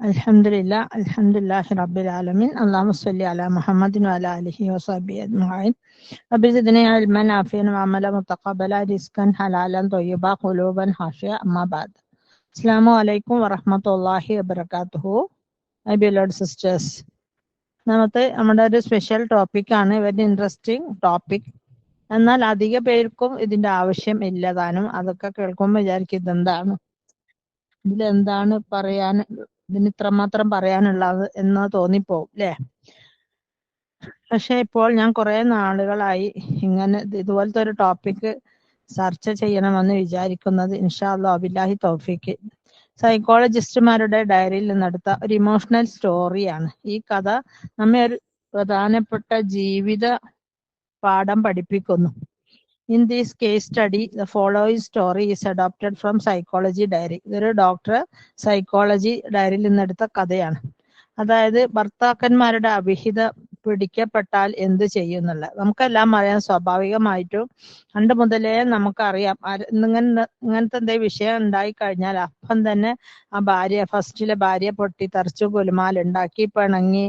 Alhamdulillah Rabbil Alamin. Allahumma salli ala Muhammadin wa ala alihi wa sahbihi ajma'in. Rabbi zidni ilman nafi'an wa amalan mutaqabbala rizqan halalan tayyiban quluban khashi'a amma ba'd. Assalamu alaikum wa rahmatullahi wa barakatuhu. My beloved sisters. നമ്മുടെ ഒരു special ടോപ്പിക്കാണ്, very interesting topic. എന്നാൽ അധിക പേർക്കും ഇതിന്റെ ആവശ്യം ഇല്ലതാനും. അതൊക്കെ കേൾക്കുമ്പോൾ വിചാരിക്കും ഇതെന്താണ്, ഇതിലെന്താണ് പറയാൻ, ഇതിന് ഇത്രമാത്രം പറയാനുള്ളത് എന്ന് തോന്നിപ്പോവും അല്ലേ? പക്ഷെ ഇപ്പോൾ ഞാൻ കുറെ നാളുകളായി ഇങ്ങനെ ഇതുപോലത്തെ ഒരു ടോപ്പിക് ചർച്ച ചെയ്യണമെന്ന് വിചാരിക്കുന്നത്. ഇൻഷാ അല്ലാഹ് ബില്ലാഹി തൗഫീഖ്. സൈക്കോളജിസ്റ്റുമാരുടെ ഡയറിയിൽ നിന്നെടുത്ത ഒരു ഇമോഷണൽ സ്റ്റോറിയാണ്. ഈ കഥ നമ്മെ ഒരു പ്രധാനപ്പെട്ട ജീവിത പാഠം പഠിപ്പിക്കുന്നു. In this case study, the following story is adopted from psychology diary. ഇതൊരു ഡോക്ടർ സൈക്കോളജി ഡയറിയിൽ നിന്നെടുത്ത കഥയാണ്. അതായത് ഭർത്താക്കന്മാരുടെ അവിഹിത പിടിക്കപ്പെട്ടാൽ എന്ത് ചെയ്യുന്നുള്ള നമുക്കെല്ലാം അറിയാം. സ്വാഭാവികമായിട്ടും പണ്ട് മുതലേ നമുക്കറിയാം. ഇങ്ങനത്തെ എന്തെങ്കിലും വിഷയം ഉണ്ടായി കഴിഞ്ഞാൽ അപ്പം തന്നെ ആ ഫസ്റ്റിലെ ഭാര്യ പൊട്ടി തെറിച്ചു ഗുലുമാലുണ്ടാക്കി പിണങ്ങി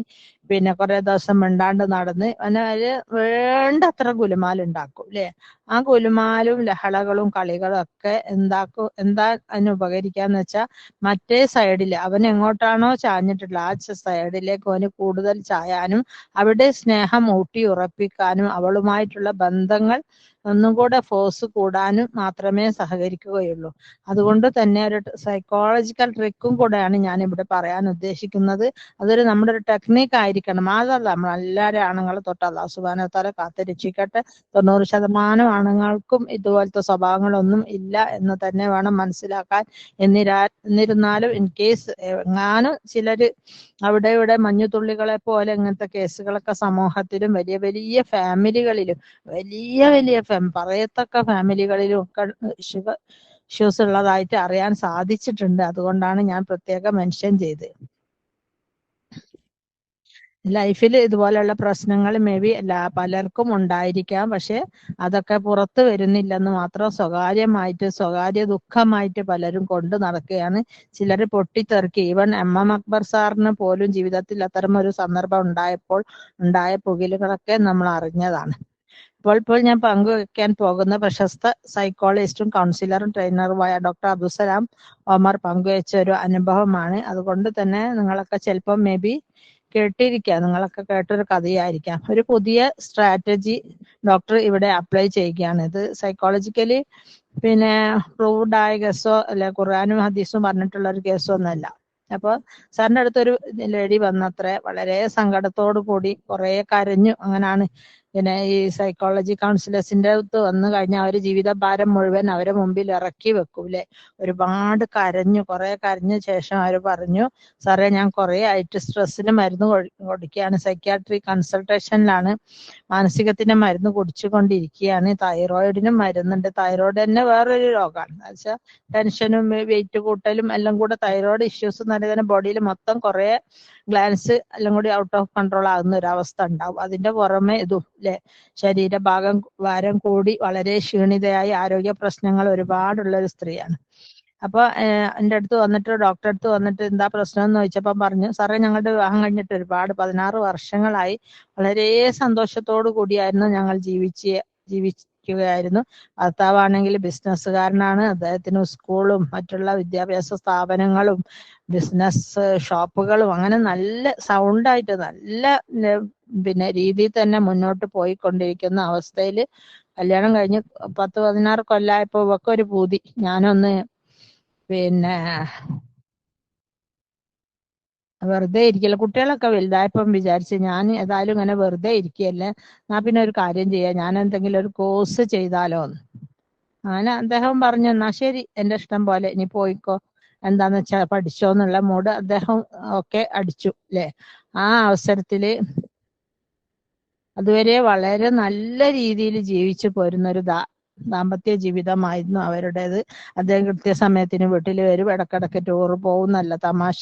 പിന്നെ കുറെ ദിവസം മിണ്ടാണ്ട് നടന്ന് അതിന് വേണ്ടത്ര ഗുലുമാലുണ്ടാക്കും അല്ലെ? ആ ഗുലുമാലും ലഹളകളും കളികളും ഒക്കെ എന്താ അതിന് ഉപകരിക്കാന്ന് വെച്ചാൽ മറ്റേ സൈഡിൽ അവൻ എങ്ങോട്ടാണോ ചാഞ്ഞിട്ടുള്ള ആ സൈഡിലേക്ക് അവന് കൂടുതൽ ചായാനും അവിടെ സ്നേഹം ഊട്ടി ഉറപ്പിക്കാനും അവളുമായിട്ടുള്ള ബന്ധങ്ങൾ ഒന്നും കൂടെ ഫോഴ്സ് കൂടാനും മാത്രമേ സഹകരിക്കുകയുള്ളൂ. അതുകൊണ്ട് തന്നെ ഒരു സൈക്കോളജിക്കൽ ട്രിക്കും കൂടെയാണ് ഞാൻ ഇവിടെ പറയാൻ ഉദ്ദേശിക്കുന്നത്. അതൊരു നമ്മുടെ ഒരു ടെക്നിക്ക് ആയിരിക്കണം. അതല്ല, നമ്മളെല്ലാവരും ആണുങ്ങളെ തൊട്ട് അല്ലാഹു സുബ്ഹാനഹു വ തആല കാത്ത് രക്ഷിക്കട്ടെ. 90% ആണുങ്ങൾക്കും ഇതുപോലത്തെ സ്വഭാവങ്ങളൊന്നും ഇല്ല എന്ന് തന്നെ വേണം മനസ്സിലാക്കാൻ. എന്നിരുന്നാലും ഇൻ കേസ് എങ്ങാനും ചിലര് അവിടെ ഇവിടെ മഞ്ഞുതുള്ളികളെ പോലെ ഇങ്ങനത്തെ കേസുകളൊക്കെ സമൂഹത്തിലും വലിയ വലിയ ഫാമിലികളിലും പറയത്തക്ക ഫാമിലികളിലും ഒക്കെ ഇഷ്യൂസ് ഉള്ളതായിട്ട് അറിയാൻ സാധിച്ചിട്ടുണ്ട്. അതുകൊണ്ടാണ് ഞാൻ പ്രത്യേകം മെൻഷൻ ചെയ്തത്. ലൈഫിൽ ഇതുപോലെയുള്ള പ്രശ്നങ്ങൾ മേ ബി പലർക്കും ഉണ്ടായിരിക്കാം. പക്ഷെ അതൊക്കെ പുറത്തു വരുന്നില്ലെന്ന് മാത്രം. സ്വകാര്യ ദുഃഖമായിട്ട് പലരും കൊണ്ട് നടക്കുകയാണ്. ചിലർ പൊട്ടിത്തെറിക്കുക. ഈവൻ MM അക്ബർ സാറിന് പോലും ജീവിതത്തിൽ അത്തരം ഒരു സന്ദർഭം ഉണ്ടായ പുകിലുകളൊക്കെ നമ്മൾ അറിഞ്ഞതാണ്. ഇപ്പോൾ ഞാൻ പങ്കുവെക്കാൻ പോകുന്ന പ്രശസ്ത സൈക്കോളജിസ്റ്റും കൗൺസിലറും ട്രെയിനറുമായ ഡോക്ടർ അബ്ദുസലാം ഒമർ പങ്കുവെച്ച ഒരു അനുഭവമാണ്. അതുകൊണ്ട് തന്നെ നിങ്ങളൊക്കെ ചിലപ്പോൾ മേ ബി നിങ്ങളൊക്കെ കേട്ടൊരു കഥയായിരിക്കാം. ഒരു പുതിയ സ്ട്രാറ്റജി ഡോക്ടർ ഇവിടെ അപ്ലൈ ചെയ്യുകയാണ്. ഇത് സൈക്കോളജിക്കലി പ്രൂവ്ഡ് ആയ കേസോ അല്ലെ ഖുർആനും ഹദീസും പറഞ്ഞിട്ടുള്ള ഒരു കേസോ ഒന്നല്ല. അപ്പൊ സാറിന്റെ അടുത്തൊരു ലേഡി വന്നത്രേ. വളരെ സങ്കടത്തോടു കൂടി കുറെ കരഞ്ഞു. അങ്ങനാണ് ഈ സൈക്കോളജി കൗൺസിലേഴ്സിന്റെ അടുത്ത് വന്നു കഴിഞ്ഞാൽ അവര് ജീവിതഭാരം മുഴുവൻ അവരെ മുമ്പിൽ ഇറക്കി വെക്കൂലേ. ഒരുപാട് കുറെ കരഞ്ഞ ശേഷം അവര് പറഞ്ഞു, സാറേ ഞാൻ കുറെ ആയിട്ട് സ്ട്രെസ്സിന് മരുന്ന് കൊടുക്കുകയാണ്, സൈക്യാട്രി കൺസൾട്ടേഷനിലാണ്, മാനസികത്തിന്റെ മരുന്ന് കുടിച്ചുകൊണ്ടിരിക്കുകയാണ്, തൈറോയിഡിനും മരുന്നുണ്ട്. തൈറോയിഡ് തന്നെ വേറൊരു രോഗമാണ്. എന്നുവെച്ചാൽ ടെൻഷനും വെയിറ്റ് കൂട്ടലും എല്ലാം കൂടെ തൈറോയിഡ് ഇഷ്യൂസ് തന്നെ ബോഡിയിൽ മൊത്തം കുറെ ഗ്ലാൻസ് എല്ലാം കൂടി ഔട്ട് ഓഫ് കൺട്രോൾ ആകുന്ന ഒരു അവസ്ഥ ഉണ്ടാവും. അതിന്റെ പുറമെ ഇതും ഭാരം കൂടി വളരെ ക്ഷീണിതയായി ആരോഗ്യ പ്രശ്നങ്ങൾ ഒരുപാടുള്ള ഒരു സ്ത്രീയാണ്. അപ്പൊ എൻ്റെ അടുത്ത് വന്നിട്ട് ഡോക്ടറെ അടുത്ത് വന്നിട്ട് എന്താ പ്രശ്നം എന്ന് ചോദിച്ചപ്പം പറഞ്ഞു, സാറേ ഞങ്ങളുടെ വിവാഹം കഴിഞ്ഞിട്ട് 16 വർഷങ്ങളായി വളരെ സന്തോഷത്തോടു കൂടിയായിരുന്നു ഞങ്ങൾ ജീവിക്കുകയായിരുന്നു. ഭർത്താവാണെങ്കിൽ ബിസിനസ്സുകാരനാണ്. അദ്ദേഹത്തിന് സ്കൂളും മറ്റുള്ള വിദ്യാഭ്യാസ സ്ഥാപനങ്ങളും ബിസിനസ് ഷോപ്പുകളും അങ്ങനെ നല്ല സൗണ്ടായിട്ട് നല്ല രീതിയിൽ തന്നെ മുന്നോട്ട് പോയിക്കൊണ്ടിരിക്കുന്ന അവസ്ഥയിൽ കല്യാണം കഴിഞ്ഞ് 10-16 കൊല്ലമായപ്പോ ഇവക്ക് ഒരു പൂതി, ഞാനൊന്ന് വെറുതെ ഇരിക്കല്ല, കുട്ടികളൊക്കെ വലുതായപ്പം വിചാരിച്ച് ഞാൻ ഏതായാലും ഇങ്ങനെ വെറുതെ ഇരിക്കുകയല്ലേ, പിന്നെ ഒരു കാര്യം ചെയ്യാം, ഞാൻ എന്തെങ്കിലും ഒരു കോഴ്സ് ചെയ്താലോന്ന്. അങ്ങനെ അദ്ദേഹം പറഞ്ഞു, എന്നാ ശരി എന്റെ ഇഷ്ടം പോലെ ഇനി പോയിക്കോ, എന്താന്ന് വെച്ചാൽ പഠിച്ചോ എന്നുള്ള മൂഡ് അദ്ദേഹം ഒക്കെ അടിച്ചു അല്ലെ. ആ അവസരത്തില് അതുവരെ വളരെ നല്ല രീതിയിൽ ജീവിച്ചു പോരുന്നൊരു ദാമ്പത്യ ജീവിതമായിരുന്നു അവരുടേത്. അദ്ദേഹം കൃത്യസമയത്തിന് വീട്ടിൽ വരും, ഇടക്കിടക്ക് ടൂർ പോകും, നല്ല തമാശ,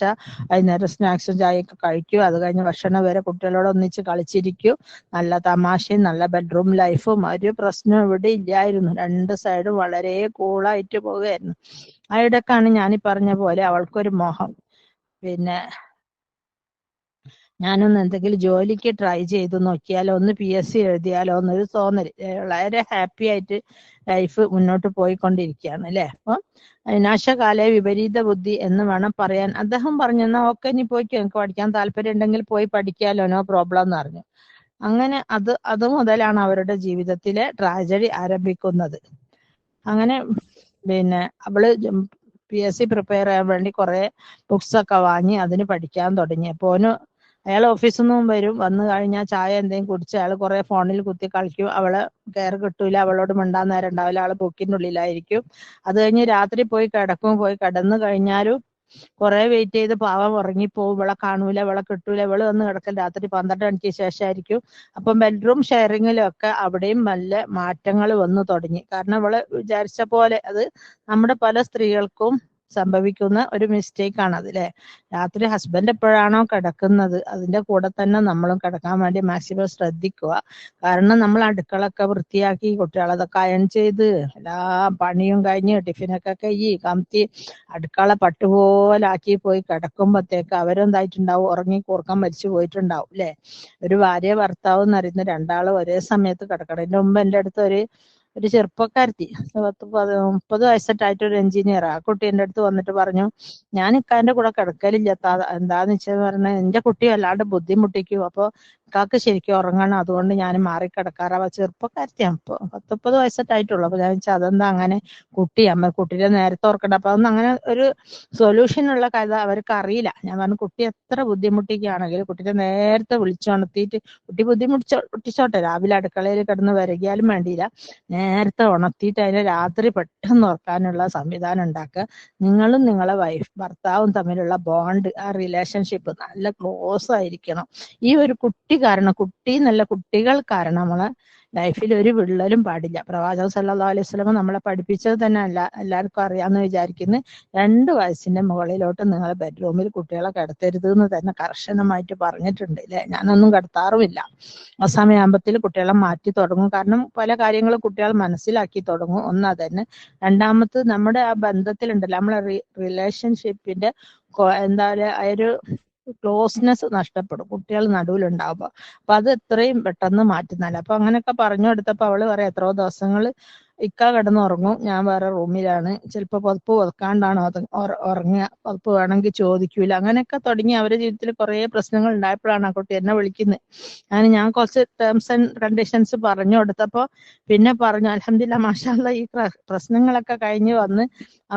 വൈകുന്നേരം സ്നാക്സും ചായയൊക്കെ കഴിക്കും, അത് കഴിഞ്ഞ് ഭക്ഷണം വരെ കുട്ടികളോട് ഒന്നിച്ച് കളിച്ചിരിക്കും, നല്ല തമാശയും നല്ല ബെഡ്റൂം ലൈഫും. ഒരു പ്രശ്നം ഇവിടെ ഇല്ലായിരുന്നു. രണ്ട് സൈഡും വളരെ കൂളായിട്ട് പോവുകയായിരുന്നു. ആ ഇടക്കാണ് ഞാനീ പറഞ്ഞ പോലെ അവൾക്കൊരു മോഹം, പിന്നെ ഞാനൊന്ന് എന്തെങ്കിലും ജോലിക്ക് ട്രൈ ചെയ്ത് നോക്കിയാലോ, ഒന്ന് PSC എഴുതിയാലോ എന്നൊരു തോന്നൽ. വളരെ ഹാപ്പി ആയിട്ട് ലൈഫ് മുന്നോട്ട് പോയിക്കൊണ്ടിരിക്കുകയാണ് അല്ലെ. അപ്പം വിനാശകാലെ വിപരീത ബുദ്ധി എന്ന് വേണം പറയാൻ. അദ്ദേഹം പറഞ്ഞു, എന്നാ ഓക്കെ, ഇനി പോയിക്കോ, എനിക്ക് പഠിക്കാൻ താല്പര്യം ഉണ്ടെങ്കിൽ പോയി പഠിക്കാലോ, നോ പ്രോബ്ലം എന്ന് പറഞ്ഞു. അങ്ങനെ അത് മുതലാണ് അവരുടെ ജീവിതത്തിലെ ട്രാജഡി ആരംഭിക്കുന്നത്. അങ്ങനെ പിന്നെ അവള് PSC പ്രിപ്പയർ ചെയ്യാൻ വേണ്ടി കുറെ ബുക്സ് ഒക്കെ വാങ്ങി അതിന് പഠിക്കാൻ തുടങ്ങി. അപ്പൊ അയാൾ ഓഫീസിൽ നിന്നും വരും, വന്നു കഴിഞ്ഞാൽ ചായ എന്തെങ്കിലും കുടിച്ച് അയാൾ കുറെ ഫോണിൽ കുത്തി കളിക്കും. അവളെ കെയർ കിട്ടൂല, അവളോട് മിണ്ടാൻ നേരം ഉണ്ടാവില്ല, ആള് ബുക്കിന്റെ ഉള്ളിലായിരിക്കും. അത് കഴിഞ്ഞ് രാത്രി പോയി കിടക്കും. പോയി കിടന്നു കഴിഞ്ഞാലും കുറെ വെയിറ്റ് ചെയ്ത് പാവം ഉറങ്ങിപ്പോവും. ഇവളെ കാണൂല, ഇവളെ കിട്ടൂല. ഇവള് വന്ന് കിടക്കൽ രാത്രി 12 മണിക്ക് ശേഷമായിരിക്കും. അപ്പം ബെഡ്റൂം ഷെയറിങ്ങിലും ഒക്കെ അവിടെയും നല്ല മാറ്റങ്ങൾ വന്നു തുടങ്ങി. കാരണം ഇവള് വിചാരിച്ച പോലെ അത് നമ്മുടെ പല സ്ത്രീകൾക്കും സംഭവിക്കുന്ന ഒരു മിസ്റ്റേക്ക് ആണ് അത് അല്ലെ. രാത്രി ഹസ്ബൻഡ് എപ്പോഴാണോ കിടക്കുന്നത് അതിന്റെ കൂടെ തന്നെ നമ്മളും കിടക്കാൻ വേണ്ടി മാക്സിമം ശ്രദ്ധിക്കുക. കാരണം നമ്മൾ അടുക്കളൊക്കെ വൃത്തിയാക്കി കുട്ടികളതൊക്കെ അയൺ ചെയ്ത് എല്ലാ പണിയും കഴിഞ്ഞ് ടിഫിനൊക്കെ കമത്തി അടുക്കള പട്ടുപോലാക്കി പോയി കിടക്കുമ്പോഴത്തേക്ക് അവരെന്തായിട്ടുണ്ടാവും, ഉറങ്ങി കൂർക്കം മരിച്ചു പോയിട്ടുണ്ടാവും അല്ലെ. ഒരു ഭാര്യ ഭർത്താവ് എന്ന് പറയുന്ന രണ്ടാളും ഒരേ സമയത്ത് കിടക്കണം. ഇതിന്റെ മുമ്പ് എൻ്റെ അടുത്ത് ഒരു ചെറുപ്പക്കാരത്തി 30 വയസ്സായിട്ട് ഒരു എഞ്ചിനീയർ, ആ കുട്ടി എൻ്റെ അടുത്ത് വന്നിട്ട് പറഞ്ഞു, ഞാൻ ഇക്കാന്റെ കൂടെ കിടക്കലില്ല. എന്താന്ന് വെച്ചാൽ പറഞ്ഞ എന്റെ കുട്ടി വല്ലാണ്ട് ബുദ്ധിമുട്ടിക്കും, അപ്പൊ ഇക്കാക്ക് ശരിക്കും ഉറങ്ങണം, അതുകൊണ്ട് ഞാൻ മാറിക്കിടക്കാറാ. ചെറുപ്പക്കാരത്തിയാണ്, 30 വയസ്സായിട്ടുള്ളൂ. അപ്പൊ ഞാൻ വെച്ചാൽ അതെന്താ അങ്ങനെ, കുട്ടിയെ നേരത്തെ ഓർക്കണ്ട. അപ്പൊ അതൊന്നും അങ്ങനെ ഒരു സൊല്യൂഷൻ ഉള്ള കഥ അവർക്ക് അറിയില്ല. ഞാൻ പറഞ്ഞു, കുട്ടി എത്ര ബുദ്ധിമുട്ടിക്കുകയാണെങ്കിലും കുട്ടിയെ നേരത്തെ വിളിച്ചുണർത്തിയിട്ട്, കുട്ടി പൊട്ടിച്ചോട്ടെ, രാവിലെ അടുക്കളയിൽ കിടന്ന് വരകിയാലും വേണ്ടിയില്ല, നേരത്തെ ഉണർത്തിയിട്ട് അതിനെ രാത്രി പെട്ടെന്ന് ഉറക്കാനുള്ള സംവിധാനം ഉണ്ടാക്കുക. നിങ്ങളും നിങ്ങളെ ഭർത്താവും തമ്മിലുള്ള ബോണ്ട്, ആ റിലേഷൻഷിപ്പ് നല്ല ക്ലോസ് ആയിരിക്കണം. ഈ ഒരു കുട്ടി കാരണം, കുട്ടി എന്നല്ല കുട്ടികൾ കാരണം നമ്മളെ ലൈഫിൽ ഒരു വിള്ളലും പാടില്ല. പ്രവാചകൻ സല്ലല്ലാഹു അലൈഹി വസല്ലം നമ്മളെ പഠിപ്പിച്ചത് തന്നെ എല്ലാവർക്കും അറിയാമെന്ന് വിചാരിക്കുന്നു. 2 വയസ്സിന്റെ മുകളിലോട്ട് നിങ്ങൾ ബെഡ്റൂമിൽ കുട്ടികളെ കിടത്തരുത് എന്ന് തന്നെ കർശനമായിട്ട് പറഞ്ഞിട്ടുണ്ട് അല്ലെ. ഞാനൊന്നും കിടത്താറുമില്ല. ആ സമയാകുമ്പത്തിൽ കുട്ടികളെ മാറ്റി തുടങ്ങും. കാരണം പല കാര്യങ്ങളും കുട്ടികൾ മനസ്സിലാക്കി തുടങ്ങും. ഒന്ന് അതന്നെ. രണ്ടാമത് നമ്മുടെ ആ ബന്ധത്തിലുണ്ടല്ലോ, നമ്മളെ റിലേഷൻഷിപ്പിന്റെ എന്താ പറയുക, ആ ഒരു ക്ലോസ്നെസ് നഷ്ടപ്പെടും കുട്ടികൾ നടുവിലുണ്ടാവുമ്പോ. അപ്പൊ അത് എത്രയും പെട്ടെന്ന് മാറ്റുന്നല്ല. അപ്പൊ അങ്ങനെയൊക്കെ പറഞ്ഞു കൊടുത്തപ്പോ അവള് പറയാം, എത്രയോ ദിവസങ്ങൾ ഇക്ക കിടന്നുറങ്ങും, ഞാൻ വേറെ റൂമിലാണ്, ചിലപ്പോ പുതപ്പ് പുതക്കാണ്ടാണ് ഉറങ്ങുക, പുതപ്പ് വേണമെങ്കിൽ ചോദിക്കൂല. അങ്ങനെയൊക്കെ തുടങ്ങി അവരുടെ ജീവിതത്തിൽ കുറെ പ്രശ്നങ്ങൾ ഉണ്ടായപ്പോഴാണ് ആ കുട്ടി എന്നെ വിളിക്കുന്നത്. ഞാൻ കുറച്ച് ടേംസ് ആൻഡ് കണ്ടീഷൻസ് പറഞ്ഞു കൊടുത്തപ്പോ പിന്നെ പറഞ്ഞു, അൽഹംദുലില്ലാ മാഷാ അല്ലാഹ്, ഈ പ്രശ്നങ്ങളൊക്കെ കഴിഞ്ഞ് വന്ന്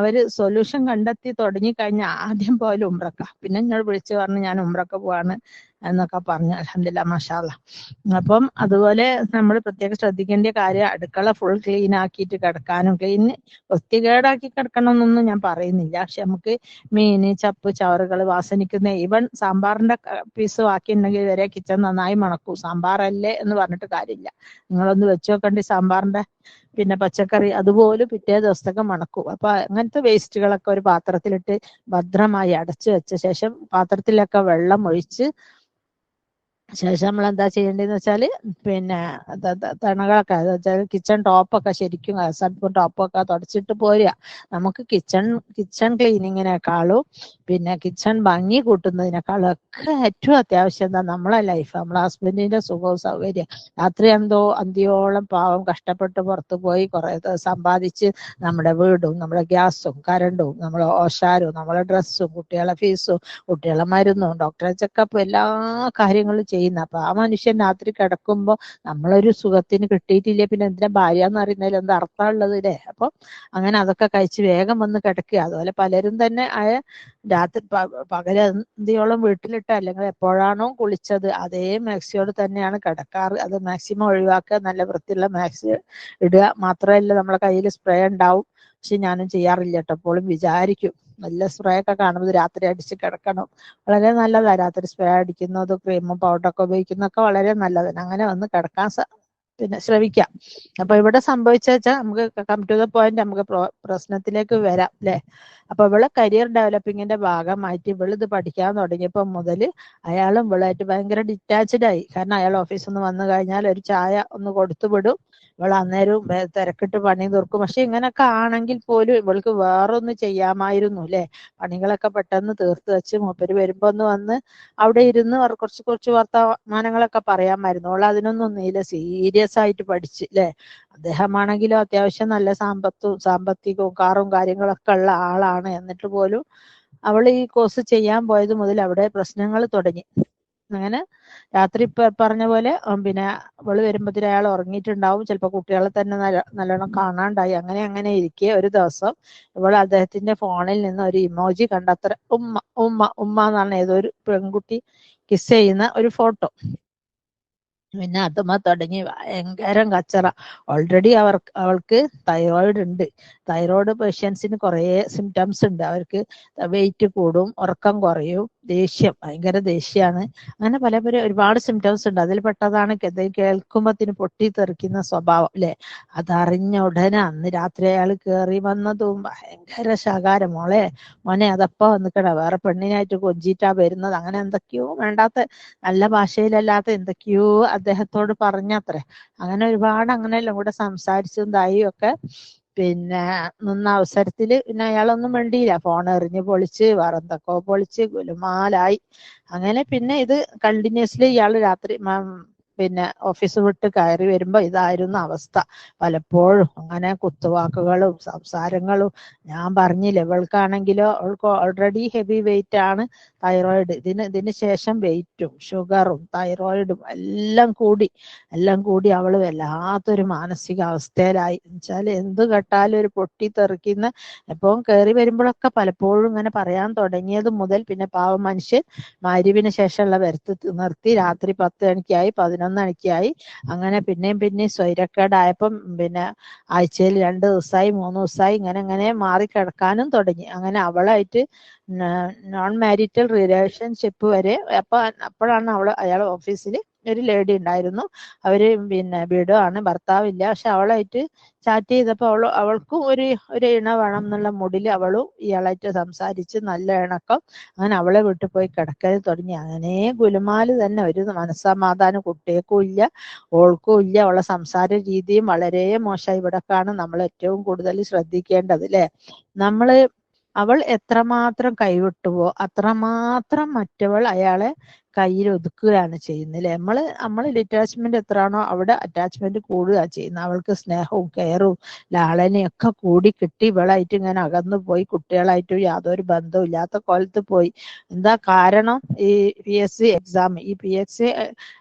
അവര് സൊല്യൂഷൻ കണ്ടെത്തി തുടങ്ങി കഴിഞ്ഞ ആദ്യം പോലും ഉംറക്ക. പിന്നെ എന്നോട് വിളിച്ചു പറഞ്ഞു, ഞാൻ ഉംറക്ക് പോവാണ് എന്നൊക്കെ പറഞ്ഞു. അൽഹംദുലില്ലാ മാഷാ അല്ലാഹ്. അപ്പം അതുപോലെ നമ്മൾ പ്രത്യേകം ശ്രദ്ധിക്കേണ്ട കാര്യം, അടുക്കള ഫുൾ ക്ലീൻ ആക്കിയിട്ട് കിടക്കാനും, വൃത്തികേടാക്കി കിടക്കണം എന്നൊന്നും ഞാൻ പറയുന്നില്ല. പക്ഷെ നമുക്ക് മീന്, ചപ്പ്, ചവറുകൾ വാസനിക്കുന്ന, ഈവൻ സാമ്പാറിന്റെ പീസ് ബാക്കി ഉണ്ടെങ്കിൽ വരെ കിച്ചൺ നന്നായി മണക്കും. സാമ്പാറല്ലേ എന്ന് പറഞ്ഞിട്ട് കാര്യമില്ല. നിങ്ങളൊന്ന് വെച്ച് നോക്കണ്ടി സാമ്പാറിന്റെ പിന്നെ പച്ചക്കറി, അതുപോലും പിറ്റേ ദിവസത്തേക്ക് മണക്കും. അപ്പൊ അങ്ങനത്തെ വേസ്റ്റുകളൊക്കെ ഒരു പാത്രത്തിലിട്ട് ഭദ്രമായി അടച്ചു വെച്ച ശേഷം പാത്രത്തിലൊക്കെ വെള്ളം ഒഴിച്ച് ശേഷം നമ്മൾ എന്താ ചെയ്യേണ്ടതെന്ന് വെച്ചാല്, പിന്നെ തണകളൊക്കെ വെച്ചാൽ കിച്ചൺ ടോപ്പൊക്കെ ശരിക്കും അടുപ്പും ടോപ്പൊക്കെ തുടച്ചിട്ട് പോരുക. നമുക്ക് കിച്ചൺ ക്ലീനിങ്ങിനേക്കാളും പിന്നെ കിച്ചൺ ഭംഗി കൂട്ടുന്നതിനേക്കാളും ഒക്കെ ഏറ്റവും അത്യാവശ്യം എന്താ, നമ്മളെ ലൈഫ്, നമ്മളെ ഹസ്ബൻഡിന്റെ സുഖവും സൗകര്യം. രാത്രി അന്തിയോളം പാവം കഷ്ടപ്പെട്ട് പുറത്തു പോയി കുറെ സമ്പാദിച്ച് നമ്മുടെ വീടും നമ്മുടെ ഗ്യാസും കരണ്ടും നമ്മളെ ഓശാരവും നമ്മളെ ഡ്രസ്സും കുട്ടികളെ ഫീസും കുട്ടികളെ മരുന്നും ഡോക്ടറെ ചെക്കപ്പും എല്ലാ കാര്യങ്ങളും ചെയ്യുന്ന. അപ്പൊ ആ മനുഷ്യൻ രാത്രി കിടക്കുമ്പോ നമ്മളൊരു സുഖത്തിന് കിട്ടിയിട്ടില്ലേ പിന്നെ എന്തിനാ ഭാര്യ എന്ന് അറിയുന്നതിൽ എന്താ അർത്ഥമുള്ളത് അല്ലേ. അപ്പൊ അങ്ങനെ അതൊക്കെ കഴിച്ച് വേഗം വന്ന് കിടക്കുക. അതുപോലെ പലരും തന്നെ രാത്രി പകലന്തിയോളം വീട്ടിലിട്ട്, അല്ലെങ്കിൽ എപ്പോഴാണോ കുളിച്ചത് അതേ മാക്സിയോട് തന്നെയാണ് കിടക്കാറ്. അത് മാക്സിമം ഒഴിവാക്കുക, നല്ല വൃത്തിയുള്ള മാക്സി ഇടുക. മാത്രമല്ല നമ്മളെ കയ്യിൽ സ്പ്രേ ഉണ്ടാവും, പക്ഷെ ഞാനും ചെയ്യാറില്ല കേട്ടോ. എപ്പോഴും വിചാരിക്കും നല്ല സ്പ്രേ ഒക്കെ കാണുമ്പോൾ രാത്രി അടിച്ച് കിടക്കണം. വളരെ നല്ലതാണ് രാത്രി സ്പ്രേ അടിക്കുന്നത്, ക്രീമും പൗഡറൊക്കെ ഉപയോഗിക്കുന്നതൊക്കെ വളരെ നല്ലതാണ്. അങ്ങനെ വന്ന് കിടക്കാൻ പിന്നെ ശ്രമിക്കാം. അപ്പൊ ഇവിടെ സംഭവിച്ച വെച്ചാൽ നമുക്ക് കം ടു ദ പോയിന്റ്, നമുക്ക് പ്രശ്നത്തിലേക്ക് വരാം അല്ലെ. അപ്പൊ ഇവളെ കരിയർ ഡെവലപ്പിങ്ങിന്റെ ഭാഗമായിട്ട് ഇവളിത് പഠിക്കാൻ തുടങ്ങിയപ്പോൾ മുതൽ അയാളും ഇവളായിട്ട് ഭയങ്കര ഡിറ്റാച്ച്ഡ് ആയി. കാരണം അയാൾ ഓഫീസിൽ നിന്ന് വന്നു കഴിഞ്ഞാൽ ഒരു ചായ ഒന്ന് കൊടുത്തു വിടും, ഇവൾ അന്നേരം തിരക്കിട്ട് പണി തീർക്കും. പക്ഷെ ഇങ്ങനൊക്കെ ആണെങ്കിൽ പോലും ഇവൾക്ക് വേറൊന്ന് ചെയ്യാമായിരുന്നു അല്ലെ. പണികളൊക്കെ പെട്ടെന്ന് തീർത്ത് വെച്ച് മൂപ്പര് വരുമ്പോ ഒന്ന് വന്ന് അവിടെ ഇരുന്ന് കുറച്ച് കുറച്ച് വർത്തമാനങ്ങളൊക്കെ പറയാമായിരുന്നു. അവൾ അതിനൊന്നും ഒന്നുമില്ല, സീരിയസ് ആയിട്ട് പഠിച്ച് അല്ലെ. അദ്ദേഹമാണെങ്കിലും അത്യാവശ്യം നല്ല സാമ്പത്തികവും കാറും കാര്യങ്ങളൊക്കെ ഉള്ള ആളാണ്. എന്നിട്ട് പോലും അവൾ ഈ കോഴ്സ് ചെയ്യാൻ പോയത് മുതൽ അവിടെ പ്രശ്നങ്ങൾ തുടങ്ങി. അങ്ങനെ രാത്രി പറഞ്ഞ പോലെ പിന്നെ അവള് വരുമ്പോഴത്തേന് അയാൾ ഉറങ്ങിയിട്ടുണ്ടാവും, ചിലപ്പോൾ കുട്ടികളെ തന്നെ നല്ലോണം കാണാണ്ടായി. അങ്ങനെ ഇരിക്കെ ഒരു ദിവസം ഇവൾ അദ്ദേഹത്തിന്റെ ഫോണിൽ നിന്ന് ഒരു ഇമോജി കണ്ടത്ര, ഉമ്മ ഉമ്മ ഉമ്മ എന്നാണ് ഏതോ ഒരു പെൺകുട്ടി കിസ് ചെയ്യുന്ന ഒരു ഫോട്ടോ. പിന്നെ അതുമ്മ തുടങ്ങി ഭയങ്കരം കച്ചറ. ഓൾറെഡി അവൾക്ക് തൈറോയിഡ് ഉണ്ട്. തൈറോയിഡ് പേഷ്യൻസിന് കുറേ സിംറ്റംസ് ഉണ്ട്. അവർക്ക് വെയിറ്റ് കൂടും, ഉറക്കം കുറയും, ദേഷ്യം, ഭയങ്കര ദേഷ്യമാണ്. അങ്ങനെ പല ഒരുപാട് സിംറ്റംസ് ഉണ്ട്. അതിൽ പെട്ടതാണ് കേൾക്കുമ്പത്തിന് പൊട്ടിത്തെറിക്കുന്ന സ്വഭാവം അല്ലെ. അതറിഞ്ഞ ഉടനെ അന്ന് രാത്രി അയാൾ കയറി വന്നതും ഭയങ്കര ശകാരം, മോനെ അതപ്പോ വന്നിക്കട, വേറെ പെണ്ണിനായിട്ട് കൊഞ്ചിട്ടാ വരുന്നത്, അങ്ങനെ എന്തൊക്കെയോ വേണ്ടാത്ത നല്ല ഭാഷയിലല്ലാത്ത എന്തൊക്കെയോ അദ്ദേഹത്തോട് പറഞ്ഞത്രേ. അങ്ങനെ ഒരുപാട് അങ്ങനെയെല്ലാം കൂടെ സംസാരിച്ചതായി ഒക്കെ. പിന്നെ നിന്ന അവസരത്തില് പിന്നെ അയാളൊന്നും മിണ്ടിയില്ല, ഫോൺ എറിഞ്ഞ് പൊളിച്ച് വേറെ എന്തൊക്കെയോ പൊളിച്ച് ഗുലുമാലായി. അങ്ങനെ പിന്നെ ഇത് കണ്ടിന്യൂസ്ലി ഇയാൾ രാത്രി പിന്നെ ഓഫീസ് വിട്ട് കയറി വരുമ്പോ ഇതായിരുന്നു അവസ്ഥ. പലപ്പോഴും അങ്ങനെ കുത്തുവാക്കുകളും സംസാരങ്ങളും. ഞാൻ പറഞ്ഞില്ല, ഇവൾക്കാണെങ്കിലോ അവൾക്ക് ഓൾറെഡി ഹെവി വെയിറ്റ് ആണ്, തൈറോയിഡ്. ഇതിന് ശേഷം വെയിറ്റും ഷുഗറും തൈറോയിഡും എല്ലാം കൂടി അവള് വല്ലാത്തൊരു മാനസികാവസ്ഥയിലായി. എന്നുവെച്ചാൽ എന്ത് കേട്ടാലും ഒരു പൊട്ടിത്തെറിക്കുന്ന. എപ്പോഴും കയറി വരുമ്പോഴൊക്കെ പലപ്പോഴും ഇങ്ങനെ പറയാൻ തുടങ്ങിയത് മുതൽ പിന്നെ പാവം മനുഷ്യൻ മഗ്‌രിബിന് ശേഷമുള്ള വരുത്ത് നിർത്തി. രാത്രി 10 മണിക്കായി, 11 മണിക്കായി. അങ്ങനെ പിന്നെയും സ്വൈരക്കേടായപ്പം പിന്നെ ആഴ്ചയിൽ 2 ദിവസമായി 3 ദിവസമായി ഇങ്ങനെ മാറി കിടക്കാനും തുടങ്ങി. അങ്ങനെ അവളായിട്ട് നോൺ മാരിറ്റൽ റിലേഷൻഷിപ്പ് വരെ. അപ്പോഴാണ് അയാൾ ഓഫീസിൽ ഒരു ലേഡി ഉണ്ടായിരുന്നു, അവര് പിന്നെ ആണ്, ഭർത്താവില്ല. പക്ഷെ അവളായിട്ട് ചാറ്റ് ചെയ്തപ്പോ അവൾക്കും ഒരു ഇണ വേണം എന്നുള്ള മൂഡിൽ അവളും ഇയാളായിട്ട് സംസാരിച്ച് നല്ല ഇണക്കം. അങ്ങനെ അവളെ വീട്ടിൽ പോയി കിടക്കൽ തുടങ്ങി. അങ്ങനെ ഗുലുമാല് തന്നെ. ഒരു മനസ്സമാധാനം കുട്ടികൾക്കും ഇല്ല, ഓൾക്കും ഇല്ല. അവളെ സംസാര രീതിയും വളരെ മോശമായി. ഇവിടൊക്കെയാണ് നമ്മൾ ഏറ്റവും കൂടുതൽ ശ്രദ്ധിക്കേണ്ടത് അല്ലെ. അവൾ എത്രമാത്രം കൈവിട്ടുവോ അത്രമാത്രം മറ്റവൾ അയാളെ കയ്യിൽ ഒതുക്കുകയാണ് ചെയ്യുന്നത് അല്ലെ. നമ്മള് ഡിറ്റാച്ച്മെന്റ് എത്രയാണോ അവിടെ അറ്റാച്ച്മെന്റ് കൂടുക ചെയ്യുന്നത്. അവൾക്ക് സ്നേഹവും കെയറും ലാളനയും ഒക്കെ കൂടി കിട്ടി ഇവളായിട്ട് ഇങ്ങനെ അകന്നു പോയി. കുട്ടികളായിട്ടും യാതൊരു ബന്ധവും ഇല്ലാത്ത കോലത്ത് പോയി. എന്താ കാരണം? ഈ PSC എക്സാം. ഈ PSC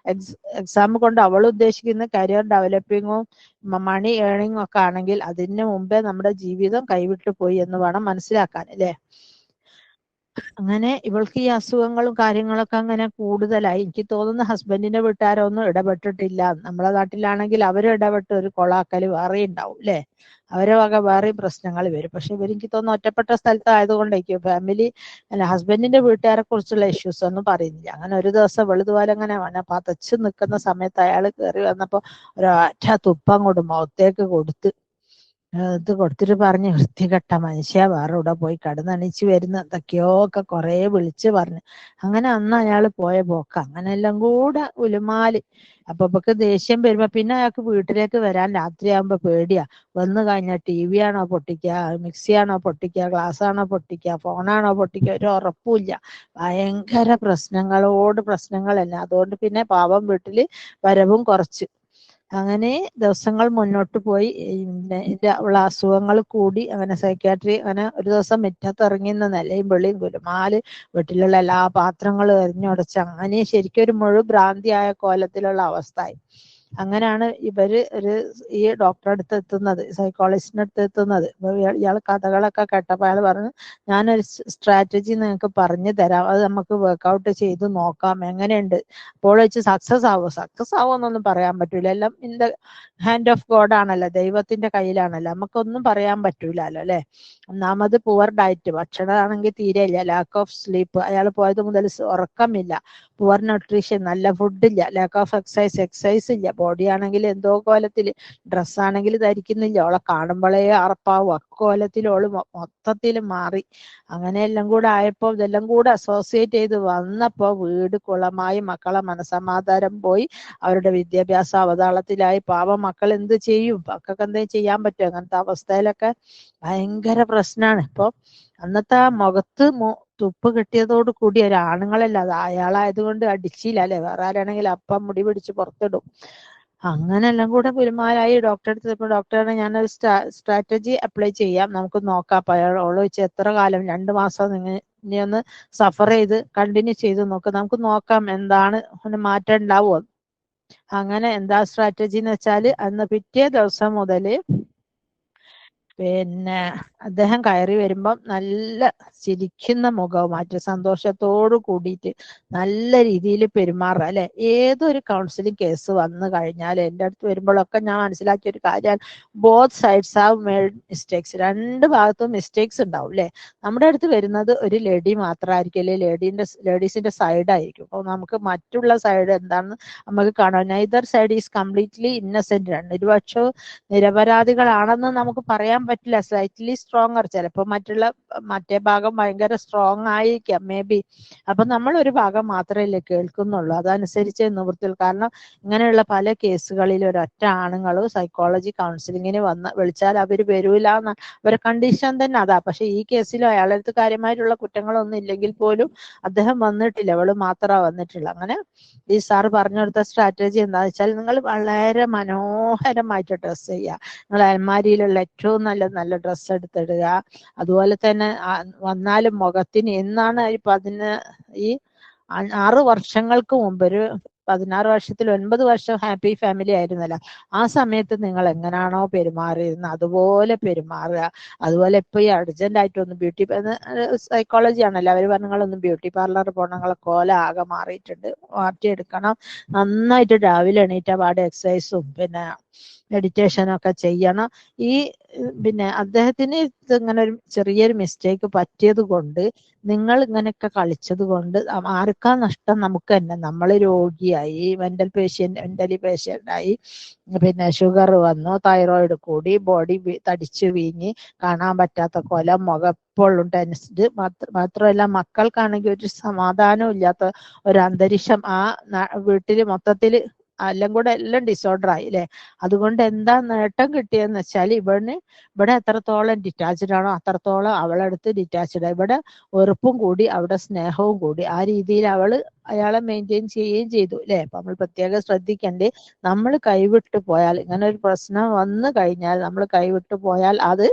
എക്സാം കൊണ്ട് അവൾ ഉദ്ദേശിക്കുന്ന കരിയർ ഡെവലപ്പിങ്ങും മണി ഏണിങ്ങും ഒക്കെ ആണെങ്കിൽ അതിന് മുമ്പേ നമ്മുടെ ജീവിതം കൈവിട്ടു പോയി എന്ന് വേണം മനസ്സിലാക്കാൻ അല്ലെ. അങ്ങനെ ഇവൾക്ക് ഈ അസുഖങ്ങളും കാര്യങ്ങളൊക്കെ അങ്ങനെ കൂടുതലായി. എനിക്ക് തോന്നുന്നു ഹസ്ബൻഡിന്റെ വീട്ടുകാരൊന്നും ഇടപെട്ടിട്ടില്ല. നമ്മളെ നാട്ടിലാണെങ്കിൽ അവർ ഇടപെട്ട് ഒരു കൊളാക്കല് വേറെ ഉണ്ടാവും അല്ലെ. അവരെ വക വേറെ പ്രശ്നങ്ങൾ വരും. പക്ഷെ ഇവരെനിക്ക് തോന്നുന്നു ഒറ്റപ്പെട്ട സ്ഥലത്തായതുകൊണ്ടേക്കും ഫാമിലി അല്ല ഹസ്ബൻഡിന്റെ വീട്ടുകാരെ കുറിച്ചുള്ള ഇഷ്യൂസ് ഒന്നും പറയുന്നില്ല. അങ്ങനെ ഒരു ദിവസം വെളുതുപോലെ അങ്ങനെ പതച്ച് നിൽക്കുന്ന സമയത്ത് അയാൾ കയറി വന്നപ്പോ ഒരൊറ്റ തുപ്പം കൊണ്ട് മുഖത്തേക്ക് ഇത് കൊടുത്തിട്ട് പറഞ്ഞ്, വൃത്തികെട്ട മനുഷ്യ, വേറെ ഇവിടെ പോയി കിടന്നണിച്ച് വരുന്ന എന്തൊക്കെയോ ഒക്കെ കുറെ വിളിച്ച് പറഞ്ഞു. അങ്ങനെ അന്ന് അയാൾ പോയ പോക്ക്. അങ്ങനെ എല്ലാം കൂടെ ഉലുമാല്. അപ്പൊ ഇവക്ക് ദേഷ്യം വരുമ്പോ പിന്നെ അയാൾക്ക് വീട്ടിലേക്ക് വരാൻ രാത്രിയാകുമ്പോ പേടിയാ. വന്നു കഴിഞ്ഞാൽ TV ആണോ പൊട്ടിക്കുക, മിക്സിയാണോ പൊട്ടിക്കുക, ഗ്ലാസ് ആണോ പൊട്ടിക്കുക, ഫോണാണോ പൊട്ടിക്കുക, ഒരു ഉറപ്പുമില്ല. ഭയങ്കര പ്രശ്നങ്ങളല്ല. അതുകൊണ്ട് പിന്നെ പാവം വീട്ടില് വരവും കുറച്ച്. അങ്ങനെ ദിവസങ്ങൾ മുന്നോട്ട് പോയി. ഉള്ള അസുഖങ്ങൾ കൂടി. അങ്ങനെ സൈക്യാട്രി. അങ്ങനെ ഒരു ദിവസം മുറ്റത്തിറങ്ങിന്ന നിലയും വെളിയും ഗുലുമാല്, വീട്ടിലുള്ള എല്ലാ പാത്രങ്ങളും എറിഞ്ഞുടച്ച് അങ്ങനെ ശരിക്കും ഒരു ഭ്രാന്തിയായ കോലത്തിലുള്ള അവസ്ഥയായി. അങ്ങനെയാണ് ഈ ഡോക്ടറെ അടുത്ത് എത്തുന്നത്, സൈക്കോളജിസ്റ്റിന്റെ അടുത്ത് എത്തുന്നത്. ഇയാൾ കഥകളൊക്കെ കേട്ടപ്പോൾ അയാൾ പറഞ്ഞു, ഞാനൊരു സ്ട്രാറ്റജി നിങ്ങൾക്ക് പറഞ്ഞു തരാം, അത് നമുക്ക് വർക്ക്ഔട്ട് ചെയ്ത് നോക്കാം, എങ്ങനെയുണ്ട്. അപ്പോൾ വെച്ച് സക്സസ് ആവുമെന്നൊന്നും പറയാൻ പറ്റൂല. എല്ലാം in the hand of God ആണല്ലോ, ദൈവത്തിന്റെ കയ്യിലാണല്ലോ, നമുക്കൊന്നും പറയാൻ പറ്റൂലല്ലോ അല്ലെ. ഒന്നാമത് പുവർ ഡയറ്റ്, ഭക്ഷണമാണെങ്കിൽ തീരെ ഇല്ല. ലാക്ക് ഓഫ് സ്ലീപ്പ്, അയാൾ പോയത് മുതൽ ഉറക്കമില്ല. പുവർ ന്യൂട്രീഷൻ, നല്ല ഫുഡില്ല. ലാക്ക് ഓഫ് എക്സസൈസ് ഇല്ല. ബോഡി ആണെങ്കിൽ എന്തോ കോലത്തിൽ, ഡ്രസ്സാണെങ്കിൽ ധരിക്കുന്നില്ല, അവളെ കാണുമ്പോഴേ അറപ്പാവും, അക്കോലത്തിൽ ഓള് മൊത്തത്തിൽ മാറി. അങ്ങനെയെല്ലാം കൂടെ ആയപ്പോൾ ഇതെല്ലാം കൂടെ അസോസിയേറ്റ് ചെയ്ത് വന്നപ്പോൾ വീട് കുളമായി, മക്കളെ മനസമാധാനം പോയി, അവരുടെ വിദ്യാഭ്യാസം അവതാളത്തിലായി. പാവം മക്കൾ എന്ത് ചെയ്യും? മക്കൾക്ക് എന്തെങ്കിലും ചെയ്യാൻ പറ്റുമോ? അങ്ങനത്തെ അവസ്ഥയിലൊക്കെ ഭയങ്കര പ്രശ്നമാണ്. ഇപ്പൊ അന്നത്തെ ആ മുഖത്ത് തുപ്പ് കിട്ടിയതോട് കൂടി ഒരാണുങ്ങളല്ല, അത് അയാളായതുകൊണ്ട് അടിച്ചില്ല അല്ലെ, വേറെ ആരാണെങ്കിൽ അപ്പം മുടി പിടിച്ച് പുറത്തിടും. അങ്ങനെല്ലാം കൂടെ പെരുമാറായി. ഡോക്ടറെ അടുത്ത് ഡോക്ടറാണ് ഞാനൊരു സ്ട്രാറ്റജി അപ്ലൈ ചെയ്യാം, നമുക്ക് നോക്കാം. അപ്പൊ അയാളോട് വെച്ച് എത്ര കാലം, 2 മാസം ഇനി ഒന്ന് സഫർ ചെയ്ത് കണ്ടിന്യൂ ചെയ്ത് നമുക്ക് നോക്കാം എന്താണ് മാറ്റം ഉണ്ടാവുമോ. അങ്ങനെ എന്താ സ്ട്രാറ്റജി എന്ന് വെച്ചാൽ, അന്ന് പിറ്റേ ദിവസം മുതല് പിന്നെ അദ്ദേഹം കയറി വരുമ്പം നല്ല ചിരിക്കുന്ന മുഖവും മാറ്റി സന്തോഷത്തോടു കൂടിയിട്ട് നല്ല രീതിയിൽ പെരുമാറുക അല്ലെ. ഏതൊരു കൗൺസിലിംഗ് കേസ് വന്നു കഴിഞ്ഞാൽ എൻ്റെ അടുത്ത് വരുമ്പോഴൊക്കെ ഞാൻ മനസ്സിലാക്കിയ ഒരു കാര്യമാണ്, both sides have made mistakes. രണ്ട് ഭാഗത്തും മിസ്റ്റേക്സ് ഉണ്ടാവും അല്ലെ. നമ്മുടെ അടുത്ത് വരുന്നത് ഒരു ലേഡി മാത്രമായിരിക്കും, അല്ലെ ലേഡീസിന്റെ സൈഡായിരിക്കും. അപ്പോൾ നമുക്ക് മറ്റുള്ള സൈഡ് എന്താണെന്ന് നമുക്ക് കാണാം. Neither side is completely Innocent. ഇരുപക്ഷവും നിരപരാധികളാണെന്ന് നമുക്ക് പറയാൻ പറ്റില്ല. സ്ലൈറ്റ്ലി സ്ട്രോങ്ങർ, ചിലപ്പോൾ മറ്റേ ഭാഗം ഭയങ്കര സ്ട്രോങ് ആയിരിക്കാം മേ ബി. അപ്പൊ നമ്മൾ ഒരു ഭാഗം മാത്രമല്ലേ കേൾക്കുന്നുള്ളൂ, അതനുസരിച്ച് നിവൃത്തിയുള്ളൂ. കാരണം ഇങ്ങനെയുള്ള പല കേസുകളിൽ ഒരൊറ്റ ആണുങ്ങളും സൈക്കോളജി കൗൺസിലിങ്ങിന് വിളിച്ചാൽ അവർ വരൂല, അവരുടെ കണ്ടീഷൻ തന്നെ അതാ. പക്ഷെ ഈ കേസിൽ അയാളുടെ അടുത്ത് കാര്യമായിട്ടുള്ള കുറ്റങ്ങളൊന്നും ഇല്ലെങ്കിൽ പോലും അദ്ദേഹം വന്നിട്ടില്ല, അവള് മാത്രമാണ് വന്നിട്ടുള്ളൂ. അങ്ങനെ ഈ സാറ് പറഞ്ഞു കൊടുത്ത സ്ട്രാറ്റജി എന്താണെന്ന് വെച്ചാൽ, നിങ്ങൾ വളരെ മനോഹരമായിട്ട് ഡ്രസ്സ് ചെയ്യുക, നിങ്ങൾ അലമാരിയിലുള്ള ഏറ്റവും നല്ല ഡ്രസ്സ് എടുത്തിടുക. അതുപോലെ തന്നെ വന്നാലും മുഖത്തിന് എന്നാണ് ഈ 6 വർഷങ്ങൾക്ക് മുമ്പ്, ഒരു 16 വർഷത്തിൽ 9 വർഷം ഹാപ്പി ഫാമിലി ആയിരുന്നല്ലോ, ആ സമയത്ത് നിങ്ങൾ എങ്ങനെയാണോ പെരുമാറിയിരുന്നത് അതുപോലെ പെരുമാറുക. അതുപോലെ ഇപ്പൊ ഈ അർജന്റ് ആയിട്ടൊന്ന് ബ്യൂട്ടി, സൈക്കോളജി ആണല്ലോ, അവർ പറഞ്ഞു നിങ്ങളൊന്ന് ബ്യൂട്ടി പാർലർ പോകണം, നിങ്ങളെ കോല ആകെ മാറിയിട്ടുണ്ട്, മാറ്റിയെടുക്കണം. നന്നായിട്ട് രാവിലെ എണീറ്റ പാടെ എക്സസൈസും പിന്നെ മെഡിറ്റേഷനും ഒക്കെ ചെയ്യണം. ഈ പിന്നെ അദ്ദേഹത്തിന് ഇങ്ങനെ ഒരു ചെറിയൊരു മിസ്റ്റേക്ക് പറ്റിയത് കൊണ്ട്, നിങ്ങൾ ഇങ്ങനെയൊക്കെ കളിച്ചത് കൊണ്ട് ആർക്കാ നഷ്ടം? നമുക്ക് തന്നെ. നമ്മൾ രോഗിയായി, മെന്റലി പേഷ്യൻ്റായി, പിന്നെ ഷുഗർ വന്നു, തൈറോയിഡ് കൂടി, ബോഡി തടിച്ചു വീങ്ങി, കാണാൻ പറ്റാത്ത കൊല, മുഖപ്പോഴും ടെൻസ്ഡ്. മാത്രമല്ല മക്കൾക്കാണെങ്കിൽ ഒരു സമാധാനവും ഇല്ലാത്ത ഒരു അന്തരീക്ഷം ആ വീട്ടില് മൊത്തത്തിൽ എല്ലാം കൂടെ എല്ലാം ഡിസോർഡർ ആയി അല്ലെ. അതുകൊണ്ട് എന്താ നേട്ടം കിട്ടിയെന്ന് വെച്ചാൽ, ഇവിടെ എത്രത്തോളം ഡിറ്റാച്ച്ഡ് ആണോ അത്രത്തോളം അവളടുത്ത് ഡിറ്റാച്ച്ഡ്. ഇവിടെ വെറുപ്പും കൂടി, അവിടെ സ്നേഹവും കൂടി. ആ രീതിയിൽ അയാളെ മെയിൻറ്റെയിൻ ചെയ്യുകയും ചെയ്തു അല്ലെ. അപ്പൊ നമ്മൾ പ്രത്യേകം ശ്രദ്ധിക്കണ്ടേ, നമ്മൾ കൈവിട്ടു പോയാൽ, ഇങ്ങനെ ഒരു പ്രശ്നം വന്നു കഴിഞ്ഞാൽ നമ്മൾ കൈവിട്ടു പോയാൽ അത്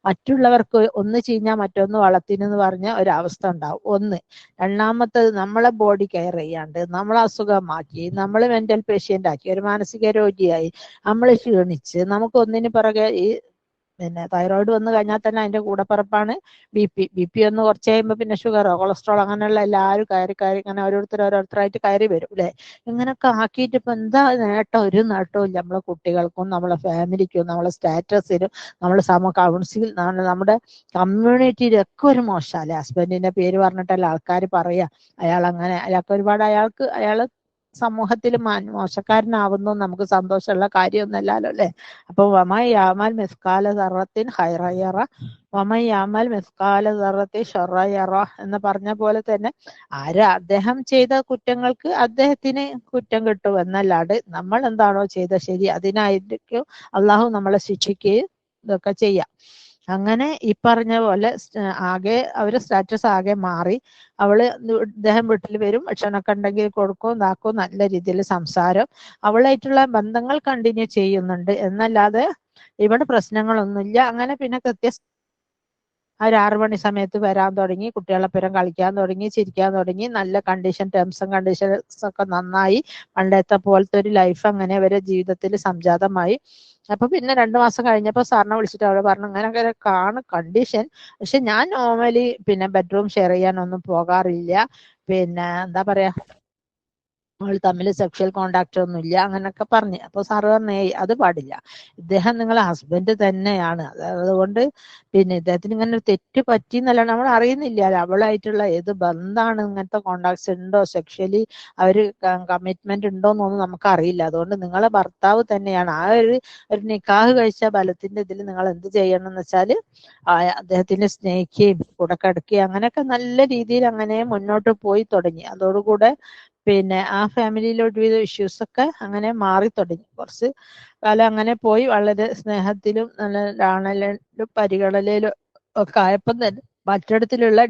മറ്റുള്ളവർക്ക് ഒന്ന് ചീഞ്ഞാൽ മറ്റൊന്ന് വളത്തിനെന്ന് പറഞ്ഞ ഒരവസ്ഥ ഉണ്ടാവും. ഒന്ന്. രണ്ടാമത്തത്, നമ്മളെ ബോഡി കെയർ ചെയ്യാണ്ട് നമ്മളെ അസുഖം മാറ്റി, നമ്മൾ മെന്റൽ പേഷ്യൻ്റ് ആക്കി, ഒരു മാനസിക രോഗിയായി, നമ്മൾ ക്ഷീണിച്ച്, നമുക്ക് ഒന്നിന് പിറകെ ഈ പിന്നെ തൈറോയിഡ് വന്നു കഴിഞ്ഞാൽ തന്നെ അതിന്റെ കൂടപ്പിറപ്പാണ് ബി പി ഒന്ന് കുറച്ച് കഴിയുമ്പോൾ പിന്നെ ഷുഗറോ കൊളസ്ട്രോൾ അങ്ങനെയുള്ള എല്ലാവരും കയറി ഇങ്ങനെ ഓരോരുത്തരായിട്ട് കയറി വരും അല്ലെ. ഇങ്ങനൊക്കെ ആക്കിയിട്ട് ഇപ്പൊ എന്താ നേട്ടം? ഒരു നേട്ടവും ഇല്ല. നമ്മളെ കുട്ടികൾക്കും നമ്മളെ ഫാമിലിക്കും നമ്മളെ സ്റ്റാറ്റസിനും നമ്മളെ കൗൺസിൽ നമ്മുടെ കമ്മ്യൂണിറ്റിയിലൊക്കെ ഒരു മോശം അല്ലെ. ഹസ്ബൻഡിന്റെ പേര് പറഞ്ഞിട്ടല്ല ആൾക്കാർ പറയാ, അയാള് സമൂഹത്തിൽ മോശക്കാരനാവുന്നു നമുക്ക് സന്തോഷമുള്ള കാര്യമൊന്നുമല്ലല്ലോ അല്ലെ. അപ്പൊ വമയാമൽ മിസ്കാല ദർറത്തിൻ ഹൈറയറ വമയാമൽ മിസ്കാല ദർറത്തിൻ ഷറയറ എന്ന് പറഞ്ഞ പോലെ തന്നെ, അദ്ദേഹം ചെയ്ത കുറ്റങ്ങൾക്ക് അദ്ദേഹത്തിന് കുറ്റം കിട്ടും എന്നല്ലാണ്ട് നമ്മൾ എന്താണോ ചെയ്ത ശരി അതിനായിരിക്കും അള്ളാഹു നമ്മളെ ശിക്ഷിക്കുകയും ഇതൊക്കെ ചെയ്യാം. അങ്ങനെ ഈ പറഞ്ഞ പോലെ അവരെ സ്റ്റാറ്റസ് ആകെ മാറി. അദ്ദേഹം വീട്ടിൽ വരും, ഭക്ഷണമൊക്കെ ഉണ്ടെങ്കിൽ കൊടുക്കും, ഇതാക്കും, നല്ല രീതിയിൽ സംസാരം, അവളായിട്ടുള്ള ബന്ധങ്ങൾ കണ്ടിന്യൂ ചെയ്യുന്നുണ്ട് എന്നല്ലാതെ ഇവിടെ പ്രശ്നങ്ങളൊന്നുമില്ല. അങ്ങനെ പിന്നെ ഒരു 6 മണി സമയത്ത് വരാൻ തുടങ്ങി, കുട്ടികളെപ്പുറം കളിക്കാൻ തുടങ്ങി, ചിരിക്കാൻ തുടങ്ങി, നല്ല ടേംസ് ആൻഡ് കണ്ടീഷൻസ് ഒക്കെ നന്നായി. പണ്ടത്തെ പോലത്തെ ഒരു ലൈഫ് അങ്ങനെ അവരെ ജീവിതത്തിൽ സംജാതമായി. അപ്പൊ പിന്നെ 2 മാസം കഴിഞ്ഞപ്പോൾ സാറിനെ വിളിച്ചിട്ട് അവള് പറഞ്ഞു, അങ്ങനെ കണ്ടീഷൻ, പക്ഷെ ഞാൻ നോർമലി പിന്നെ ബെഡ്റൂം ഷെയർ ചെയ്യാനൊന്നും പോകാറില്ല. പിന്നെ എന്താ പറയാ, അവൾ തമ്മിൽ സെക്ഷൽ കോണ്ടാക്ട് ഒന്നും ഇല്ല അങ്ങനൊക്കെ പറഞ്ഞു. അപ്പൊ സാറ് പറഞ്ഞു അത് പാടില്ല, ഇദ്ദേഹം നിങ്ങളെ ഹസ്ബൻഡ് തന്നെയാണ്, അതുകൊണ്ട് പിന്നെ ഇദ്ദേഹത്തിന് ഇങ്ങനെ ഒരു തെറ്റ് പറ്റിന്നല്ല, നമ്മൾ അറിയുന്നില്ല അവളായിട്ടുള്ള ഏത് ബന്ധാണ്, ഇങ്ങനത്തെ കോണ്ടാക്ട്സ് ഉണ്ടോ, സെക്ഷലി അവര് കമ്മിറ്റ്മെന്റ് ഉണ്ടോന്നൊന്നും നമുക്ക് അറിയില്ല, അതുകൊണ്ട് നിങ്ങളെ ഭർത്താവ് തന്നെയാണ്. ആ ഒരു നിക്കാഹ് കഴിച്ച ബലത്തിന്റെ ഇതിൽ നിങ്ങൾ എന്ത് ചെയ്യണം എന്ന് വെച്ചാല് അദ്ദേഹത്തിനെ സ്നേഹിക്കുകയും കൂടെ കിടക്കുകയും അങ്ങനെയൊക്കെ നല്ല രീതിയിൽ അങ്ങനെ മുന്നോട്ട് പോയി തുടങ്ങി. അതോടുകൂടെ പിന്നെ ആ ഫാമിലിയിലെ ഒരുവിധ ഇഷ്യൂസ് ഒക്കെ അങ്ങനെ മാറി തുടങ്ങി. കുറച്ച് കാലം അങ്ങനെ പോയി, വളരെ സ്നേഹത്തിലും നല്ല ലാണലും പരിഗണനയിലും ഒക്കെ ആയപ്പം തന്നെ മറ്റിടത്തിലുള്ള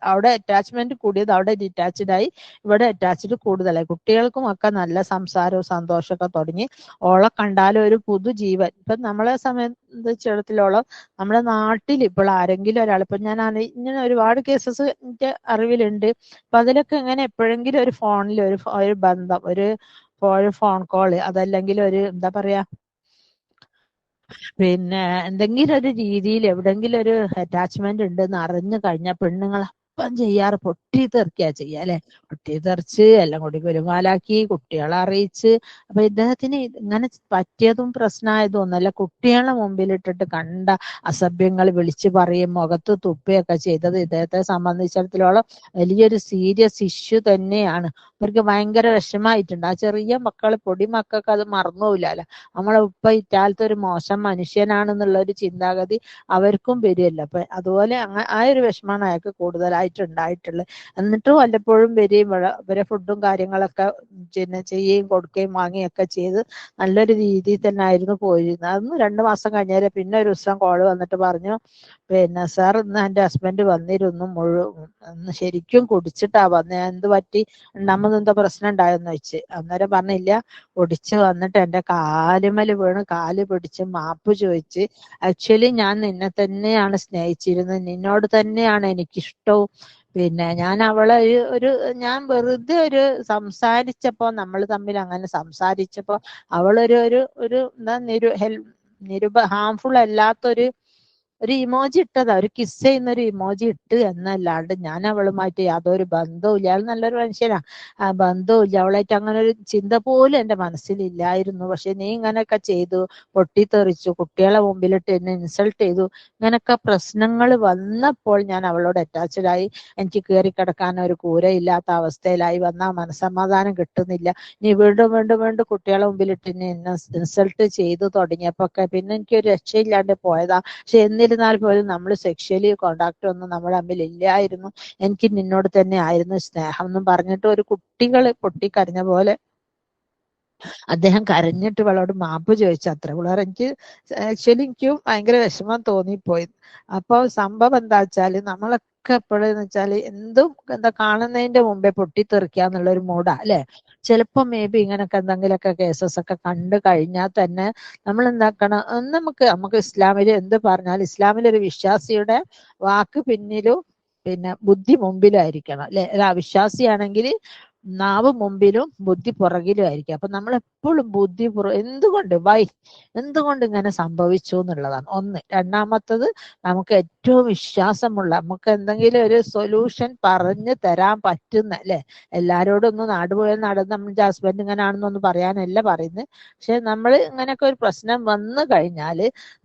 അവിടെ അറ്റാച്ച്മെന്റ് കൂടിയത് അവിടെ ഡിറ്റാച്ച്ഡ് ആയി, ഇവിടെ അറ്റാച്ച്ഡ് കൂടുതലായി. കുട്ടികൾക്കും ഒക്കെ നല്ല സംസാരവും സന്തോഷമൊക്കെ തുടങ്ങി. ഓളെ കണ്ടാലും ഒരു പുതുജീവൻ. ഇപ്പൊ നമ്മളെ സംബന്ധിച്ചിടത്തോളം നമ്മുടെ നാട്ടിൽ ഇപ്പോൾ ആരെങ്കിലും ഒരാൾ, ഇപ്പൊ ഞാൻ ഇങ്ങനെ ഒരുപാട് കേസസ് എന്റെ അറിവിലുണ്ട്. അപ്പൊ അതിലൊക്കെ ഇങ്ങനെ എപ്പോഴെങ്കിലും ഒരു ഫോണിൽ ഒരു ബന്ധം, ഒരു ഫോൺ കോള്, അതല്ലെങ്കിൽ ഒരു എന്താ പറയാ പിന്നെ എന്തെങ്കിലും ഒരു രീതിയിൽ എവിടെങ്കിലും ഒരു അറ്റാച്ച്മെന്റ് ഉണ്ടെന്ന് അറിഞ്ഞു കഴിഞ്ഞാൽ പെണ്ണുങ്ങൾ അപ്പം ചെയ്യാറ് പൊട്ടിത്തെറിക്കുക ചെയ്യുക അല്ലെ. പൊട്ടിത്തെറിച്ച് എല്ലാം കൂടി കുരുമാലാക്കി കുട്ടികളെ അറിയിച്ച്. അപ്പൊ ഇദ്ദേഹത്തിന് ഇങ്ങനെ പറ്റിയതും പ്രശ്നമായതും ഒന്നല്ല, കുട്ടികളെ മുമ്പിലിട്ടിട്ട് കണ്ട അസഭ്യങ്ങൾ വിളിച്ചു പറയും, മുഖത്ത് തുപ്പയൊക്കെ ചെയ്തത് ഇദ്ദേഹത്തെ സംബന്ധിച്ചിടത്തോളം വലിയൊരു സീരിയസ് ഇഷ്യൂ തന്നെയാണ്. അവർക്ക് ഭയങ്കര വിഷമായിട്ടുണ്ട്. ആ ചെറിയ മക്കള്, പൊടി മക്കൾക്ക് അത് മറന്നുപോയില്ല. നമ്മളെ ഉപ്പ ഇറ്റാലത്തെ ഒരു മോശം മനുഷ്യനാണെന്നുള്ള ഒരു ചിന്താഗതി അവർക്കും വരുമല്ലോ. അപ്പൊ അതുപോലെ ആ ഒരു വിഷമാണ് അയാൾക്ക് കൂടുതലായിട്ട് ഉണ്ടായിട്ടുള്ളത്. എന്നിട്ടും വല്ലപ്പോഴും വരികയും ഇവരെ ഫുഡും കാര്യങ്ങളൊക്കെ പിന്നെ ചെയ്യുകയും കൊടുക്കുകയും വാങ്ങുകയൊക്കെ ചെയ്ത് നല്ലൊരു രീതിയിൽ തന്നെ ആയിരുന്നു പോയിരുന്നത്. അന്ന് 2 മാസം കഴിഞ്ഞാൽ പിന്നെ ഒരു ദിവസം കോള് വന്നിട്ട് പറഞ്ഞു, പിന്നെ സാർ ഇന്ന് എൻ്റെ ഹസ്ബൻഡ് വന്നിരുന്നു, ശരിക്കും കുടിച്ചിട്ടാ വന്നത്, എന്ത് പറ്റി, രണ്ടാമത് എന്താ പ്രശ്നം ഉണ്ടായെന്ന് വെച്ച്. അന്നേരം പറഞ്ഞില്ല, ഒടിച്ച് വന്നിട്ട് എൻ്റെ കാലുമേൽ വീണ് കാല് പിടിച്ച് മാപ്പ് ചോദിച്ച്, ആക്ച്വലി ഞാൻ നിന്നെ തന്നെയാണ് സ്നേഹിച്ചിരുന്നത്, നിന്നോട് തന്നെയാണ് എനിക്കിഷ്ടവും, പിന്നെ ഞാൻ അവളെ ഞാൻ വെറുതെ ഒരു സംസാരിച്ചപ്പോ, നമ്മൾ തമ്മിൽ അങ്ങനെ സംസാരിച്ചപ്പോ അവളൊരു എന്താ ഹാംഫുൾ അല്ലാത്തൊരു ഇമോജി ഇട്ടതാ, ഒരു കിസ് ചെയ്യുന്ന ഒരു ഇമോജി ഇട്ട് എന്നല്ലാണ്ട് ഞാൻ അവളുമായിട്ട് യാതൊരു ബന്ധവും ഇല്ല. അയാൾ നല്ലൊരു മനുഷ്യനാ, ആ ബന്ധവും ഇല്ല, അവളായിട്ട് അങ്ങനെ ഒരു ചിന്ത പോലും എൻ്റെ മനസ്സിലില്ലായിരുന്നു. പക്ഷെ നീ ഇങ്ങനെയൊക്കെ ചെയ്തു, പൊട്ടിത്തെറിച്ചു, കുട്ടികളെ മുമ്പിലിട്ട് എന്നെ ഇൻസൾട്ട് ചെയ്തു, ഇങ്ങനൊക്കെ പ്രശ്നങ്ങൾ വന്നപ്പോൾ ഞാൻ അവളോട് അറ്റാച്ച്ഡ് ആയി. എനിക്ക് കയറി കിടക്കാൻ ഒരു കൂരയില്ലാത്ത അവസ്ഥയിലായി വന്ന മനസമാധാനം കിട്ടുന്നില്ല. നീ വീണ്ടും വീണ്ടും വീണ്ടും കുട്ടികളെ മുമ്പിലിട്ട് എന്നെ ഇൻസൾട്ട് ചെയ്തു തുടങ്ങിയപ്പോഴൊക്കെ പിന്നെ എനിക്കൊരു രക്ഷയില്ലാണ്ട് പോയതാ. പക്ഷെ എന്നിരുന്നാൽ പോലും നമ്മൾ സെക്ഷലി കോണ്ടാക്ട് ഒന്നും നമ്മൾ തമ്മിൽ ഇല്ലായിരുന്നു, എനിക്ക് നിന്നോട് തന്നെ ആയിരുന്നു സ്നേഹം എന്നും പറഞ്ഞിട്ട് ഒരു കുട്ടികള് പൊട്ടിക്കരഞ്ഞ പോലെ അദ്ദേഹം കരഞ്ഞിട്ട് ഇവളോട് മാപ്പ് ചോദിച്ചു. അത്ര വളരെ എനിക്കും ഭയങ്കര വിഷമം തോന്നിപ്പോയി. അപ്പൊ സംഭവം എന്താ വെച്ചാല് നമ്മളൊക്കെ എപ്പോഴെന്ന് വെച്ചാല് എന്താ കാണുന്നതിന്റെ മുമ്പേ പൊട്ടിത്തെറിക്കുക എന്നുള്ള ഒരു മൂടാ അല്ലെ. ചിലപ്പോ മേ ബി ഇങ്ങനൊക്കെ എന്തെങ്കിലുമൊക്കെ കേസസ് ഒക്കെ കണ്ടു കഴിഞ്ഞാൽ തന്നെ നമ്മൾ എന്താക്കണം, നമുക്ക് ഇസ്ലാമിൽ എന്ത് പറഞ്ഞാൽ ഇസ്ലാമിലൊരു വിശ്വാസിയുടെ വാക്ക് പിന്നിലും പിന്നെ ബുദ്ധി മുമ്പിലും ആയിരിക്കണം അല്ലെ. അവിശ്വാസിയാണെങ്കിൽ നാവ് മുമ്പിലും ബുദ്ധി പുറകിലും ആയിരിക്കും. അപ്പൊ നമ്മൾ എപ്പോഴും എന്തുകൊണ്ട് ഇങ്ങനെ സംഭവിച്ചു എന്നുള്ളതാണ് ഒന്ന്. രണ്ടാമത്തത്, നമുക്ക് ഏറ്റവും വിശ്വാസമുള്ള, നമുക്ക് എന്തെങ്കിലും ഒരു സൊല്യൂഷൻ പറഞ്ഞു തരാൻ പറ്റുന്ന അല്ലെ. എല്ലാരോടും ഒന്ന് നാട് മുഴുവൻ നടന്ന് നമ്മുടെ ഹസ്ബൻഡ് ഇങ്ങനെ ആണെന്നൊന്നും പറയാനല്ല പറയുന്നത്. പക്ഷെ നമ്മൾ ഇങ്ങനെയൊക്കെ ഒരു പ്രശ്നം വന്നു കഴിഞ്ഞാൽ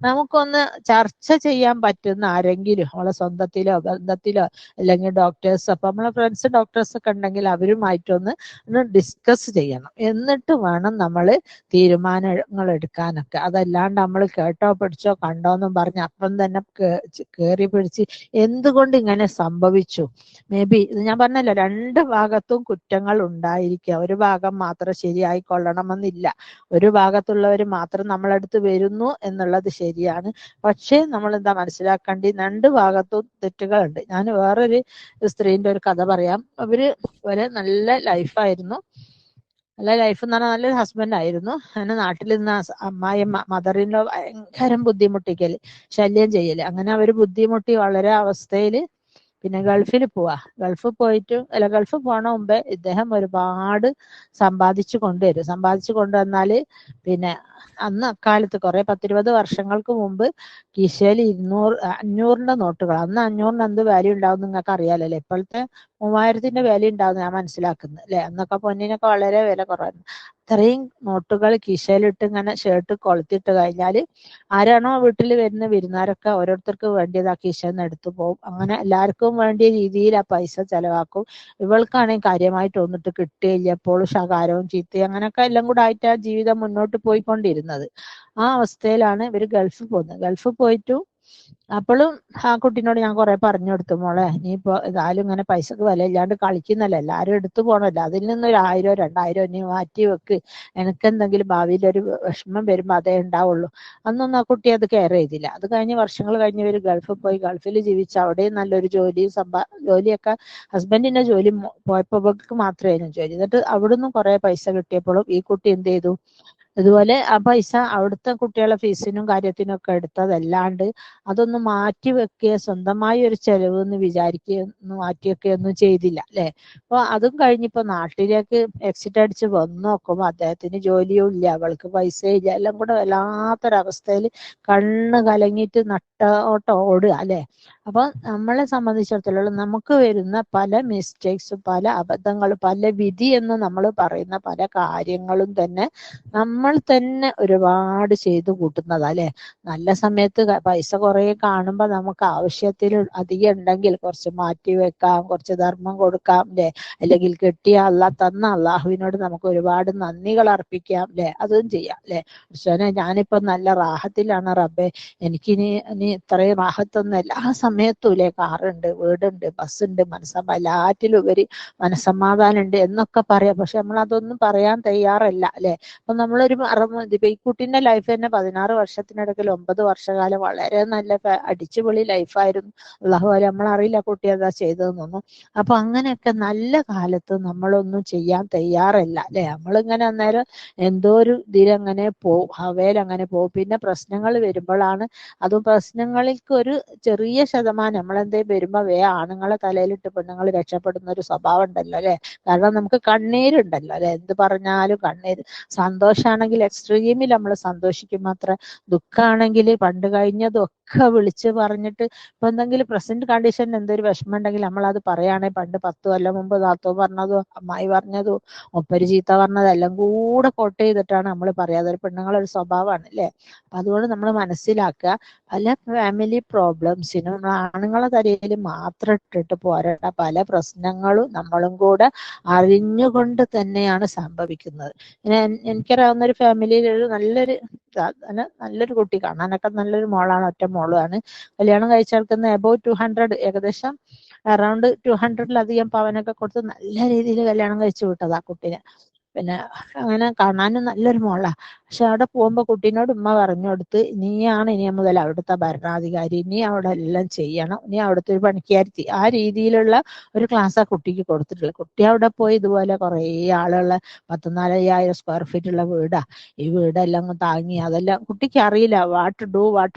നമുക്കൊന്ന് ചർച്ച ചെയ്യാൻ പറ്റുന്ന ആരെങ്കിലും, നമ്മളെ സ്വന്തത്തിലോ ബന്ധത്തിലോ അല്ലെങ്കിൽ ഡോക്ടേഴ്സ്, അപ്പൊ നമ്മളെ ഫ്രണ്ട്സ് ഡോക്ടേഴ്സ് ഒക്കെ ഉണ്ടെങ്കിൽ അവരുമായിട്ടൊന്ന് ഡിസ്കസ് ചെയ്യണം. എന്നിട്ട് വേണം നമ്മൾ തീരുമാനങ്ങൾ എടുക്കാനൊക്കെ. അതല്ലാണ്ട് നമ്മൾ കേട്ടോ പിടിച്ചോ കണ്ടോന്നും പറഞ്ഞ് അപ്പം തന്നെ കേറി പിടിച്ച് എന്തുകൊണ്ട് ഇങ്ങനെ സംഭവിച്ചു. മേ ബി ഇത് ഞാൻ പറഞ്ഞല്ലോ, 2 ഭാഗത്തും കുറ്റങ്ങൾ ഉണ്ടായിരിക്കുക, ഒരു ഭാഗം മാത്രം ശരിയായിക്കൊള്ളണമെന്നില്ല. ഒരു ഭാഗത്തുള്ളവർ മാത്രം നമ്മളടുത്ത് വരുന്നു എന്നുള്ളത് ശരിയാണ്. പക്ഷേ നമ്മൾ എന്താ മനസ്സിലാക്കേണ്ടി, 2 ഭാഗത്തും തെറ്റുകളുണ്ട്. ഞാൻ വേറൊരു സ്ത്രീന്റെ ഒരു കഥ പറയാം. അവര് നല്ല ലൈഫായിരുന്നു. നല്ല ലൈഫ് എന്ന് പറഞ്ഞാൽ നല്ലൊരു ഹസ്ബൻഡ് ആയിരുന്നു. അങ്ങനെ നാട്ടിൽ നിന്ന് അമ്മായി മദറിനോ ഭയങ്കരം ബുദ്ധിമുട്ടിക്കല്, ശല്യം ചെയ്യല്. അങ്ങനെ അവര് ബുദ്ധിമുട്ടി വളരെ അവസ്ഥയില് പിന്നെ ഗൾഫിൽ പോവാ. ഗൾഫിൽ പോണ മുമ്പേ ഇദ്ദേഹം ഒരുപാട് സമ്പാദിച്ചു കൊണ്ടുവരും. സമ്പാദിച്ചു കൊണ്ടുവന്നാല് പിന്നെ അന്ന് അക്കാലത്ത് കുറെ 10-20 വർഷങ്ങൾക്ക് മുമ്പ് കീശയിൽ 500ന്റെ നോട്ടുകൾ. അന്ന് 500ന് എന്ത് വാല്യൂ ഉണ്ടാവും നിങ്ങൾക്ക് അറിയാലോ അല്ലെ. ഇപ്പോഴത്തെ 3000ന്റെ വാല്യൂ ഉണ്ടാവും ഞാൻ മനസ്സിലാക്കുന്നത് അല്ലെ. അന്നൊക്കെ പൊന്നിനൊക്കെ വളരെ വില കുറവായിരുന്നു. ഇത്രയും നോട്ടുകൾ കീശയിലിട്ട് ഇങ്ങനെ ഷർട്ട് കൊളുത്തിട്ട് കഴിഞ്ഞാല് ആരാണോ വീട്ടിൽ വരുന്ന വിരുന്നാരൊക്കെ ഓരോരുത്തർക്ക് വേണ്ടിയത് ആ കീശയിൽ നിന്ന് എടുത്തു പോകും. അങ്ങനെ എല്ലാവർക്കും വേണ്ടിയ രീതിയിൽ ആ പൈസ ചെലവാക്കും. ഇവൾക്കാണെങ്കിൽ കാര്യമായിട്ട് ഒന്നിട്ട് കിട്ടുകയില്ല. എപ്പോഴും ശകാരവും ചീത്തയും അങ്ങനെയൊക്കെ എല്ലാം കൂടെ ആയിട്ട് ആ ജീവിതം മുന്നോട്ട് പോയിക്കൊണ്ടിരുന്നത്. ആ അവസ്ഥയിലാണ് ഇവര് ഗൾഫിൽ പോകുന്നത്. ഗൾഫിൽ പോയിട്ടു അപ്പോഴും ആ കുട്ടീനോട് ഞാൻ കുറെ പറഞ്ഞു കൊടുത്തു, മോളെ നീ ഇപ്പൊ ഏതായാലും ഇങ്ങനെ പൈസക്ക് വില ഇല്ലാണ്ട് കളിക്കുന്നല്ല, എല്ലാരും എടുത്തു പോണല്ലോ, അതിൽ നിന്ന് 1000-2000 നീ മാറ്റി വെക്ക്, എനിക്ക് എന്തെങ്കിലും ഭാവിയിൽ ഒരു വിഷമം വരുമ്പോ അതേ ഉണ്ടാവുള്ളൂ. അന്നൊന്നും ആ കുട്ടി അത് കെയർ ചെയ്തില്ല. അത് കഴിഞ്ഞ് വർഷങ്ങൾ കഴിഞ്ഞ് ഇവര് ഗൾഫിൽ പോയി. ഗൾഫിൽ ജീവിച്ച് അവിടെയും നല്ലൊരു ജോലിയൊക്കെ ഹസ്ബൻഡിന്റെ ജോലി പോയപ്പോ ഇവർക്ക് മാത്രമേ ജോലി. എന്നിട്ട് അവിടുന്ന് കുറെ പൈസ കിട്ടിയപ്പോഴും ഈ കുട്ടി എന്ത് ചെയ്തു, ഇതുപോലെ ആ പൈസ അവിടുത്തെ കുട്ടികളെ ഫീസിനും കാര്യത്തിനും ഒക്കെ എടുത്തതല്ലാണ്ട് അതൊന്നും മാറ്റി വെക്കുകയോ സ്വന്തമായി ഒരു ചെലവ് എന്ന് വിചാരിക്കുകയോ മാറ്റി വെക്കുകയൊന്നും ചെയ്തില്ല അല്ലെ. അപ്പൊ അതും കഴിഞ്ഞിപ്പോ നാട്ടിലേക്ക് എക്സിറ്റ് അടിച്ച് വന്നു നോക്കുമ്പോ അദ്ദേഹത്തിന് ജോലിയും ഇല്ല, അവൾക്ക് പൈസയും ഇല്ല. എല്ലാം കൂടെ വല്ലാത്തൊരവസ്ഥയിൽ കണ്ണ് കലങ്ങിയിട്ട് നട്ടോട്ടം ഓടുക അല്ലെ. അപ്പൊ നമ്മളെ സംബന്ധിച്ചിടത്തോളം നമുക്ക് വരുന്ന പല മിസ്റ്റേക്സും, പല അബദ്ധങ്ങളും, പല വിധി എന്ന് നമ്മൾ പറയുന്ന പല കാര്യങ്ങളും തന്നെ നമ്മൾ തന്നെ ഒരുപാട് ചെയ്തു കൂട്ടുന്നതാ അല്ലെ. നല്ല സമയത്ത് പൈസ കുറെ കാണുമ്പോ നമുക്ക് ആവശ്യത്തിൽ അധികം ഉണ്ടെങ്കിൽ കുറച്ച് മാറ്റി വെക്കാം, കുറച്ച് ധർമ്മം കൊടുക്കാം അല്ലെ. അല്ലെങ്കിൽ കിട്ടിയ തന്ന അള്ളാഹുവിനോട് നമുക്ക് ഒരുപാട് നന്ദികൾ അർപ്പിക്കാം അല്ലെ. അതും ചെയ്യാം അല്ലെ. പക്ഷേ ഞാനിപ്പോ നല്ല റാഹത്തിലാണ് റബ്ബേ, എനിക്കിനി ഇത്രയും റാഹത്തൊന്നും എല്ലാ സമയത്തും ഇല്ലേ, കാറുണ്ട്, വീടുണ്ട്, ബസ്സുണ്ട്, എല്ലാറ്റിലുപരി മനസ്സമാധാനം ഉണ്ട് എന്നൊക്കെ പറയാം. പക്ഷെ നമ്മൾ അതൊന്നും പറയാൻ തയ്യാറല്ല അല്ലെ. അപ്പൊ നമ്മളൊരു ഇപ്പൊ ഈ കുട്ടീന്റെ ലൈഫ് തന്നെ 16 വർഷത്തിനിടയ്ക്ക് 9 വർഷകാലം വളരെ നല്ല അടിച്ചുപൊളി ലൈഫായിരുന്നു. അള്ളാഹു അല്ലെ, നമ്മളറിയില്ല കുട്ടി എന്താ ചെയ്തതെന്നൊന്നും. അപ്പൊ അങ്ങനെയൊക്കെ നല്ല കാലത്ത് നമ്മളൊന്നും ചെയ്യാൻ തയ്യാറല്ല അല്ലെ. നമ്മളിങ്ങനെ അന്നേരം എന്തോ ഒരു ഇതിലങ്ങനെ പോവും, ഹവേലങ്ങനെ പോവും. പിന്നെ പ്രശ്നങ്ങൾ വരുമ്പോഴാണ്, അതും പ്രശ്നങ്ങൾക്ക് ഒരു ചെറിയ ശതമാനം നമ്മളെന്തേലും വരുമ്പോ ആണുങ്ങളെ തലയിലിട്ട് പെണ്ണുങ്ങൾ രക്ഷപ്പെടുന്ന ഒരു സ്വഭാവം ഉണ്ടല്ലോ അല്ലെ. കാരണം നമുക്ക് കണ്ണീരുണ്ടല്ലോ അല്ലെ, എന്ത് പറഞ്ഞാലും കണ്ണീര്. സന്തോഷാണെങ്കിൽ എക്സ്ട്രീമിൽ നമ്മൾ സന്തോഷിക്കും മാത്രം. ദുഃഖാണെങ്കിൽ പണ്ട് കഴിഞ്ഞതൊക്കെ വിളിച്ച് പറഞ്ഞിട്ട്, ഇപ്പൊ എന്തെങ്കിലും പ്രസന്റ് കണ്ടീഷനിൽ എന്തൊരു വിഷമം ഉണ്ടെങ്കിൽ നമ്മൾ അത് പറയുകയാണെങ്കിൽ പണ്ട് 10 കൊല്ലം മുമ്പ് നാത്തോ പറഞ്ഞതോ അമ്മായി പറഞ്ഞതോ ഒപ്പര് ചീത്ത പറഞ്ഞതോ എല്ലാം കൂടെ കോട്ട് ചെയ്തിട്ടാണ് നമ്മൾ പറയാതെ. ഒരു പെണ്ണുങ്ങളൊരു സ്വഭാവമാണ് അല്ലെ. അപ്പൊ അതുകൊണ്ട് നമ്മൾ മനസ്സിലാക്കുക, പല ഫാമിലി പ്രോബ്ലംസിനും നമ്മൾ ആണുങ്ങളെ തലയിൽ മാത്രം ഇട്ടിട്ട് പോരാ. പല പ്രശ്നങ്ങളും നമ്മളും കൂടെ അറിഞ്ഞുകൊണ്ട് തന്നെയാണ് സംഭവിക്കുന്നത്. എനിക്കറിയാവുന്ന ഒരു ഫാമിലിയിൽ ഒരു നല്ലൊരു കുട്ടി, കാണാനൊക്കെ നല്ലൊരു മോളാണ്, ഒറ്റ മോളാണ്. കല്യാണം കഴിച്ചെടുക്കുന്ന എബോവ് 200, ഏകദേശം അറൗണ്ട് 200-ലധികം പവനൊക്കെ കൊടുത്ത് നല്ല രീതിയിൽ കല്യാണം കഴിച്ചു വിട്ടത് ആ കുട്ടീനെ. പിന്നെ അങ്ങനെ കാണാനും നല്ലൊരു മോളാ. പക്ഷെ അവിടെ പോകുമ്പോ കുട്ടീനോട് ഉമ്മ പറഞ്ഞു കൊടുത്ത്, നീയാണ് ഇനി മുതൽ അവിടുത്തെ ഭരണാധികാരി, നീ അവിടെ എല്ലാം ചെയ്യണം, നീ അവിടുത്തെ ഒരു പണിക്കാരുത്തി. ആ രീതിയിലുള്ള ഒരു ക്ലാസ് ആ കുട്ടിക്ക് കൊടുത്തിട്ടുള്ളത്. കുട്ടി അവിടെ പോയി ഇതുപോലെ കുറെ ആളുള്ള 14,000 സ്ക്വയർ ഫീറ്റ് ഉള്ള വീടാ. ഈ വീടെല്ലാം താങ്ങി, അതെല്ലാം കുട്ടിക്ക് അറിയില്ല, വാട്ട് ഡു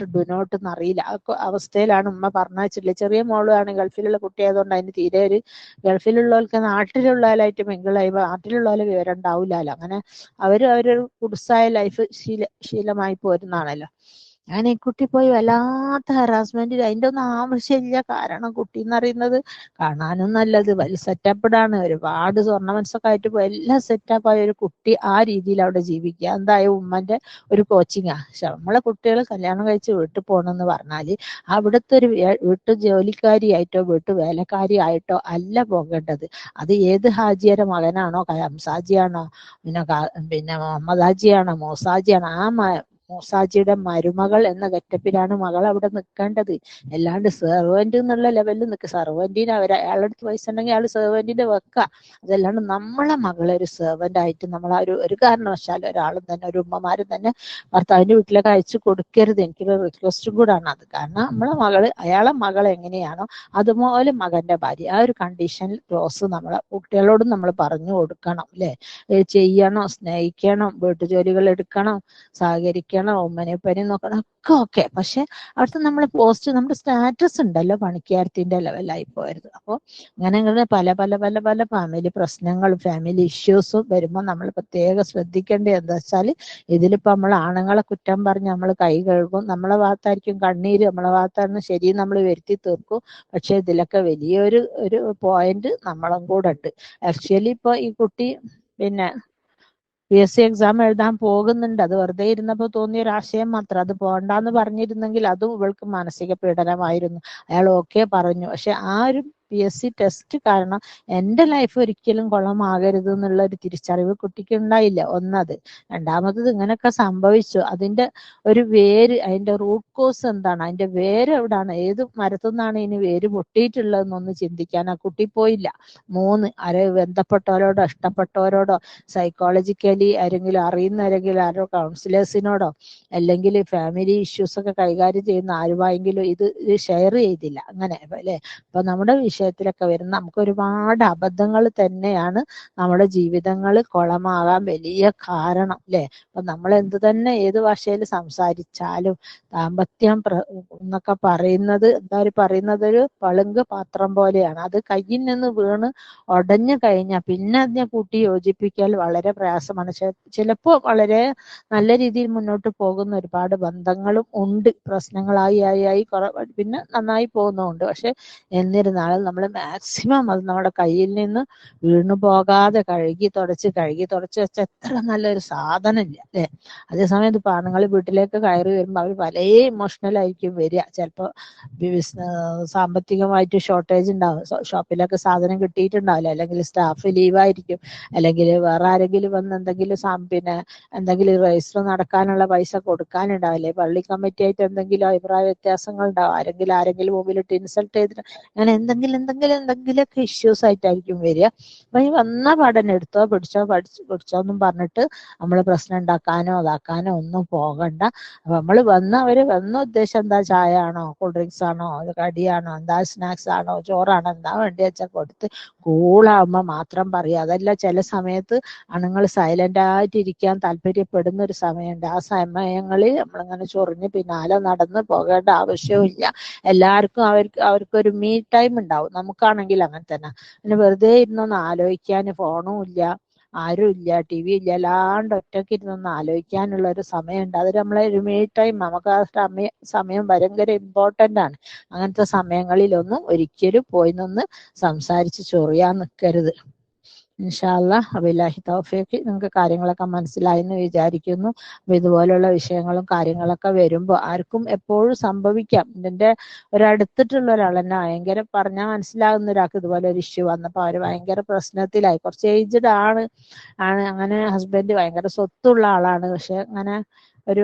നോട്ട് എന്ന് അറിയില്ല. ആ അവസ്ഥയിലാണ് ഉമ്മ പറഞ്ഞിട്ടുള്ളത്. ചെറിയ മോളാണ്, ഗൾഫിലുള്ള കുട്ടിയായതുകൊണ്ട് അതിന് തീരെ ഒരു, ഗൾഫിലുള്ളവർക്ക് നാട്ടിലുള്ളവരായിട്ട് മിങ്കിളായി നാട്ടിലുള്ളവരെ വിവരം ഉണ്ടാവില്ലല്ലോ. അങ്ങനെ അവരൊരു കുടുസായ ലൈഫ് ശീലമായി പോരുന്നതാണല്ലോ. അങ്ങനെ ഈ കുട്ടി പോയി വല്ലാത്ത ഹറാസ്മെന്റ്. അതിന്റെ ഒന്നും ആവശ്യമില്ല. കാരണം കുട്ടി എന്ന് പറയുന്നത് കാണാനും നല്ലത്, വലിയ സെറ്റപ്പ്ഡാണ്, ഒരുപാട് സ്വർണമെന്റ്സൊക്കെ ആയിട്ട് പോയി എല്ലാം സെറ്റപ്പായ ഒരു കുട്ടി ആ രീതിയിൽ അവിടെ ജീവിക്കുക. എന്തായ ഉമ്മന്റെ ഒരു കോച്ചിങ്ങാ. പക്ഷെ നമ്മളെ കുട്ടികൾ കല്യാണം കഴിച്ച് വീട്ടിൽ പോകണമെന്ന് പറഞ്ഞാല് അവിടുത്തെ ഒരു വീട്ടു ജോലിക്കാരിയായിട്ടോ വീട്ടു വേലക്കാരിയായിട്ടോ അല്ല പോകേണ്ടത്. അത് ഏത് ഹാജിയുടെ മകനാണോ, ഹംസാജിയാണോ, പിന്നെ മുഹമ്മദ് ഹാജിയാണോ, മോസാജിയാണോ, ആ മൂസാജിയുടെ മരുമകൾ എന്ന ഗെറ്റപ്പിലാണ് മകൾ അവിടെ നിൽക്കേണ്ടത്. അല്ലാണ്ട് സെർവന്റ് എന്നുള്ള ലെവലിൽ നിൽക്കുക. സെർവന്റിന് അയാളടുത്ത് പൈസ ഉണ്ടെങ്കിൽ അയാൾ സെർവന്റിന്റെ വെക്കുക. അതല്ലാണ്ട് നമ്മളെ മകളെ ഒരു സെർവന്റ് ആയിട്ട് നമ്മൾ ആ ഒരു കാരണവശാലും ഒരാളും തന്നെ, ഒരു ഉമ്മമാരും തന്നെ ഭർത്താവിന്റെ വീട്ടിലേക്ക് അയച്ചു കൊടുക്കരുത്. എനിക്കൊരു റിക്വസ്റ്റും കൂടാണ് അത്. കാരണം നമ്മളെ മകള് അയാളെ മകൾ എങ്ങനെയാണോ അതുപോലെ മകന്റെ ഭാര്യ, ആ ഒരു കണ്ടീഷനിൽ ക്ലോസ് നമ്മളെ കുട്ടികളോടും നമ്മൾ പറഞ്ഞു കൊടുക്കണം അല്ലെ. ചെയ്യണം, സ്നേഹിക്കണം, വീട്ടുജോലികൾ എടുക്കണം, സഹകരിക്കണം, പഠിക്കണം, ഉമ്മനെപ്പനെ നോക്കണം, ഒക്കെ ഓക്കെ. പക്ഷെ അവിടുത്തെ നമ്മളെ പോസ്റ്റ്, നമ്മുടെ സ്റ്റാറ്റസ് ഉണ്ടല്ലോ പണിക്കാരത്തിന്റെ ലെവലായി പോയത്. അപ്പോൾ അങ്ങനെ പല പല പല പല ഫാമിലി പ്രശ്നങ്ങളും ഫാമിലി ഇഷ്യൂസും വരുമ്പോൾ നമ്മൾ പ്രത്യേകം ശ്രദ്ധിക്കേണ്ടത് എന്താ വെച്ചാൽ, ഇതിലിപ്പോൾ നമ്മൾ ആണുങ്ങളെ കുറ്റം പറഞ്ഞ് നമ്മൾ കൈ കഴുകും, നമ്മളെ ഭാഗത്തായിരിക്കും കണ്ണീര്, നമ്മളെ ഭാഗത്താണ് ശരി നമ്മൾ വരുത്തി തീർക്കും. പക്ഷെ ഇതിലൊക്കെ വലിയൊരു പോയിന്റ് നമ്മളും കൂടെ ഉണ്ട്. ആക്ച്വലി ഇപ്പൊ ഈ കുട്ടി പിന്നെ PSC എക്സാം എഴുതാൻ പോകുന്നുണ്ട്. അത് വെറുതെ ഇരുന്നപ്പോൾ തോന്നിയ ഒരു ആശയം മാത്രം. അത് പോണ്ടെന്ന് പറഞ്ഞിരുന്നെങ്കിൽ അതും ഇവൾക്ക് മാനസിക പീഡനമായിരുന്നു. അയാൾ ഓക്കെ പറഞ്ഞു. പക്ഷെ ആ ഒരു PSC ടെസ്റ്റ് കാരണം എൻ്റെ ലൈഫ് ഒരിക്കലും കുളമാകരുത് എന്നുള്ള ഒരു തിരിച്ചറിവ് കുട്ടിക്ക് ഉണ്ടായില്ല. ഒന്നത്. രണ്ടാമത്തത് ഇങ്ങനെയൊക്കെ സംഭവിച്ചു, അതിന്റെ ഒരു വേര്, അതിന്റെ റൂട്ട് കോസ് എന്താണ്, അതിന്റെ വേര് എവിടാണ്, ഏത് മരത്തു നിന്നാണ് ഇനി വേര് പൊട്ടിയിട്ടുള്ളതെന്നൊന്ന് ചിന്തിക്കാൻ ആ കുട്ടി പോയില്ല. 3, ബന്ധപ്പെട്ടവരോടോ ഇഷ്ടപ്പെട്ടവരോടോ സൈക്കോളജിക്കലി ആരെങ്കിലും അറിയുന്ന ആരെങ്കിലും ആരോ കൗൺസിലേഴ്സിനോടോ അല്ലെങ്കിൽ ഫാമിലി ഇഷ്യൂസ് ഒക്കെ കൈകാര്യം ചെയ്യുന്ന ആരുമായെങ്കിലും ഇത് ഷെയർ ചെയ്തില്ല. അങ്ങനെ അല്ലേ. അപ്പൊ നമ്മുടെ വിഷയത്തിലൊക്കെ വരുന്ന നമുക്ക് ഒരുപാട് അബദ്ധങ്ങൾ തന്നെയാണ് നമ്മുടെ ജീവിതങ്ങൾ കുളമാകാൻ വലിയ കാരണം അല്ലേ. അപ്പൊ നമ്മൾ എന്ത് തന്നെ ഏത് ഭാഷയിൽ സംസാരിച്ചാലും ദാമ്പത്യം എന്നൊക്കെ പറയുന്നത് എന്താ പറയുന്നത്, ഒരു പളുങ്ക് പാത്രം പോലെയാണ്. അത് കയ്യിൽ നിന്ന് വീണ് ഉടഞ്ഞു കഴിഞ്ഞാൽ പിന്നെ അതിനെ കൂട്ടി യോജിപ്പിക്കൽ വളരെ പ്രയാസമാണ്. ചിലപ്പോൾ വളരെ നല്ല രീതിയിൽ മുന്നോട്ട് പോകുന്ന ഒരുപാട് ബന്ധങ്ങളും ഉണ്ട്. പ്രശ്നങ്ങളായി പിന്നെ നന്നായി പോകുന്നുമുണ്ട്. പക്ഷെ എന്നിരുന്നാലും നമ്മൾ മാക്സിമം അത് നമ്മുടെ കയ്യിൽ നിന്ന് വീണു പോകാതെ കഴുകി തുടച്ച് വെച്ച എത്ര നല്ലൊരു സാധനം ഇല്ല അല്ലെ. അതേസമയം ഇപ്പൊ ആണുങ്ങൾ വീട്ടിലേക്ക് കയറി വരുമ്പോൾ അവർ പല ഇമോഷണൽ ആയിരിക്കും വരിക. ചിലപ്പോൾ സാമ്പത്തികമായിട്ട് ഷോർട്ടേജ് ഉണ്ടാവും, ഷോപ്പിലൊക്കെ സാധനം കിട്ടിയിട്ടുണ്ടാവില്ല, അല്ലെങ്കിൽ സ്റ്റാഫ് ലീവായിരിക്കും, അല്ലെങ്കിൽ വേറെ ആരെങ്കിലും വന്ന് എന്തെങ്കിലും എന്തെങ്കിലും രജിസ്റ്റർ നടക്കാനുള്ള പൈസ കൊടുക്കാനുണ്ടാവില്ലേ, പള്ളി കമ്മിറ്റി ആയിട്ട് എന്തെങ്കിലും അഭിപ്രായ വ്യത്യാസങ്ങൾ ഉണ്ടാവും, ആരെങ്കിലും മുമ്പിലിട്ട് ഇൻസൾട്ട് ചെയ്തിട്ട് അങ്ങനെ എന്തെങ്കിലുമൊക്കെ ഇഷ്യൂസ് ആയിട്ടായിരിക്കും വരിക. അപ്പൊ ഈ വന്ന പഠനം എടുത്തോ പിടിച്ചോ എന്നും പറഞ്ഞിട്ട് നമ്മൾ പ്രശ്നം ഉണ്ടാക്കാനോ അതാക്കാനോ ഒന്നും പോകണ്ട. അപ്പൊ നമ്മൾ അവര് വന്ന ഉദ്ദേശം എന്താ, ചായ ആണോ, കൂൾ ഡ്രിങ്ക്സ് ആണോ, കടിയാണോ, എന്താ സ്നാക്സ് ആണോ, ചോറാണോ, എന്താ വേണ്ടി വെച്ചാൽ കൊടുത്ത് കൂളാവുമ്പോ മാത്രം പറയുക. അതല്ല, ചില സമയത്ത് ആണുങ്ങൾ സൈലന്റ് ആയിട്ട് ഇരിക്കാൻ താല്പര്യപ്പെടുന്ന ഒരു സമയമുണ്ട്. ആ സമയങ്ങളിൽ നമ്മളിങ്ങനെ ചൊറിഞ്ഞ് പിന്നാലെ നടന്ന് പോകേണ്ട ആവശ്യമില്ല. എല്ലാവർക്കും അവർക്കൊരു മീ ടൈം ഉണ്ടാവും. നമുക്കാണെങ്കിൽ അങ്ങനെ തന്നെ. പിന്നെ വെറുതെ ഇരുന്നൊന്ന് ആലോചിക്കാൻ ഫോണും ഇല്ല, ആരും ഇല്ല, TV ഇല്ല, അല്ലാണ്ട് ഒറ്റയ്ക്ക് ഇരുന്നൊന്ന് ആലോചിക്കാനുള്ള ഒരു സമയമുണ്ട്. അത് നമ്മളെ ഒരു മീ ടൈം. നമുക്ക് ആ സമയം ഭയങ്കര ഇമ്പോർട്ടൻ്റ് ആണ്. അങ്ങനത്തെ സമയങ്ങളിലൊന്നും ഒരിക്കലും പോയി നിന്ന് സംസാരിച്ച് ചൊറിയാൻ നിൽക്കരുത്. ഇൻഷാ അല്ലാഹ് വബില്ലാഹി തൗഫീഖ്. നിങ്ങൾക്ക് കാര്യങ്ങളൊക്കെ മനസ്സിലായെന്ന് വിചാരിക്കുന്നു. അപ്പൊ ഇതുപോലുള്ള വിഷയങ്ങളും കാര്യങ്ങളൊക്കെ വരുമ്പോൾ ആർക്കും എപ്പോഴും സംഭവിക്കാം. ഇതിന്റെ ഒരടുത്തിട്ടുള്ള ഒരാൾ തന്നെ ഭയങ്കര പറഞ്ഞാൽ മനസ്സിലാകുന്ന ഒരാൾക്ക് ഇതുപോലെ ഒരു ഇഷ്യൂ വന്നപ്പോൾ അവർ ഭയങ്കര പ്രശ്നത്തിലായി. കുറച്ച് ഏജ്ഡ് ആണ്. അങ്ങനെ ഹസ്ബൻഡ് ഭയങ്കര സ്വത്തുള്ള ആളാണ്. പക്ഷെ അങ്ങനെ ഒരു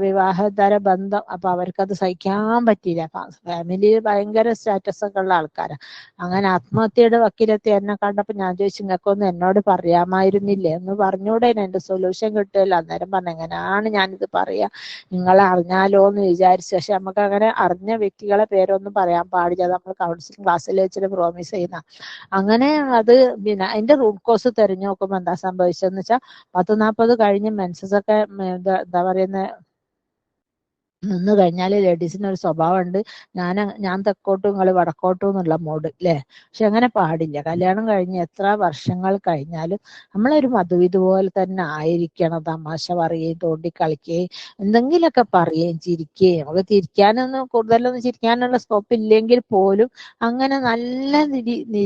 വിവാഹേതര ബന്ധം. അപ്പൊ അവർക്കത് സഹിക്കാൻ പറ്റിയില്ല. ഫാമിലി ഭയങ്കര സ്റ്റാറ്റസ് ഒക്കെ ഉള്ള ആൾക്കാരാണ്. അങ്ങനെ ആത്മഹത്യയുടെ വക്കീലെത്തി എന്നെ കണ്ടപ്പോൾ ഞാൻ ചോദിച്ചു, നിങ്ങൾക്കൊന്നും എന്നോട് പറയാമായിരുന്നില്ലേ, എന്ന് പറഞ്ഞൂടെ, എന്റെ സൊല്യൂഷൻ കിട്ടുമല്ലോ. അന്നേരം പറഞ്ഞു, എങ്ങനെയാണ് ഞാനിത് പറയാ, നിങ്ങളെ അറിഞ്ഞാലോ എന്ന് വിചാരിച്ചു. പക്ഷെ നമുക്ക് അങ്ങനെ അറിഞ്ഞ വ്യക്തികളെ പേരൊന്നും പറയാൻ പാടില്ല. നമ്മൾ കൗൺസിലിംഗ് ക്ലാസ്സിൽ വെച്ചിട്ട് പ്രോമിസ് ചെയ്യുന്ന. അങ്ങനെ അത് അതിന്റെ റൂട്ട് കോസ് തെരഞ്ഞു നോക്കുമ്പോൾ എന്താ സംഭവിച്ചതെന്ന് വെച്ചാൽ 40-40 കഴിഞ്ഞ് മെൻസസ് ഒക്കെ എന്താ പറയുന്നത് നിന്ന് കഴിഞ്ഞാൽ ലേഡീസിന് ഒരു സ്വഭാവം ഉണ്ട്, ഞാൻ തെക്കോട്ടും നിങ്ങൾ വടക്കോട്ടും എന്നുള്ള മോഡ് അല്ലേ. പക്ഷെ അങ്ങനെ പാടില്ല. കല്യാണം കഴിഞ്ഞ് എത്ര വർഷങ്ങൾ കഴിഞ്ഞാലും നമ്മളൊരു മധുവിധു പോലെ തന്നെ ആയിരിക്കണം. തമാശ പറയുകയും തോണ്ടിക്കളിക്കുകയും എന്തെങ്കിലുമൊക്കെ പറയുകയും ചിരിക്കുകയും. നമുക്ക് കൂടുതലൊന്നും ചിരിക്കാനുള്ള സ്കോപ്പ് ഇല്ലെങ്കിൽ പോലും അങ്ങനെ നല്ല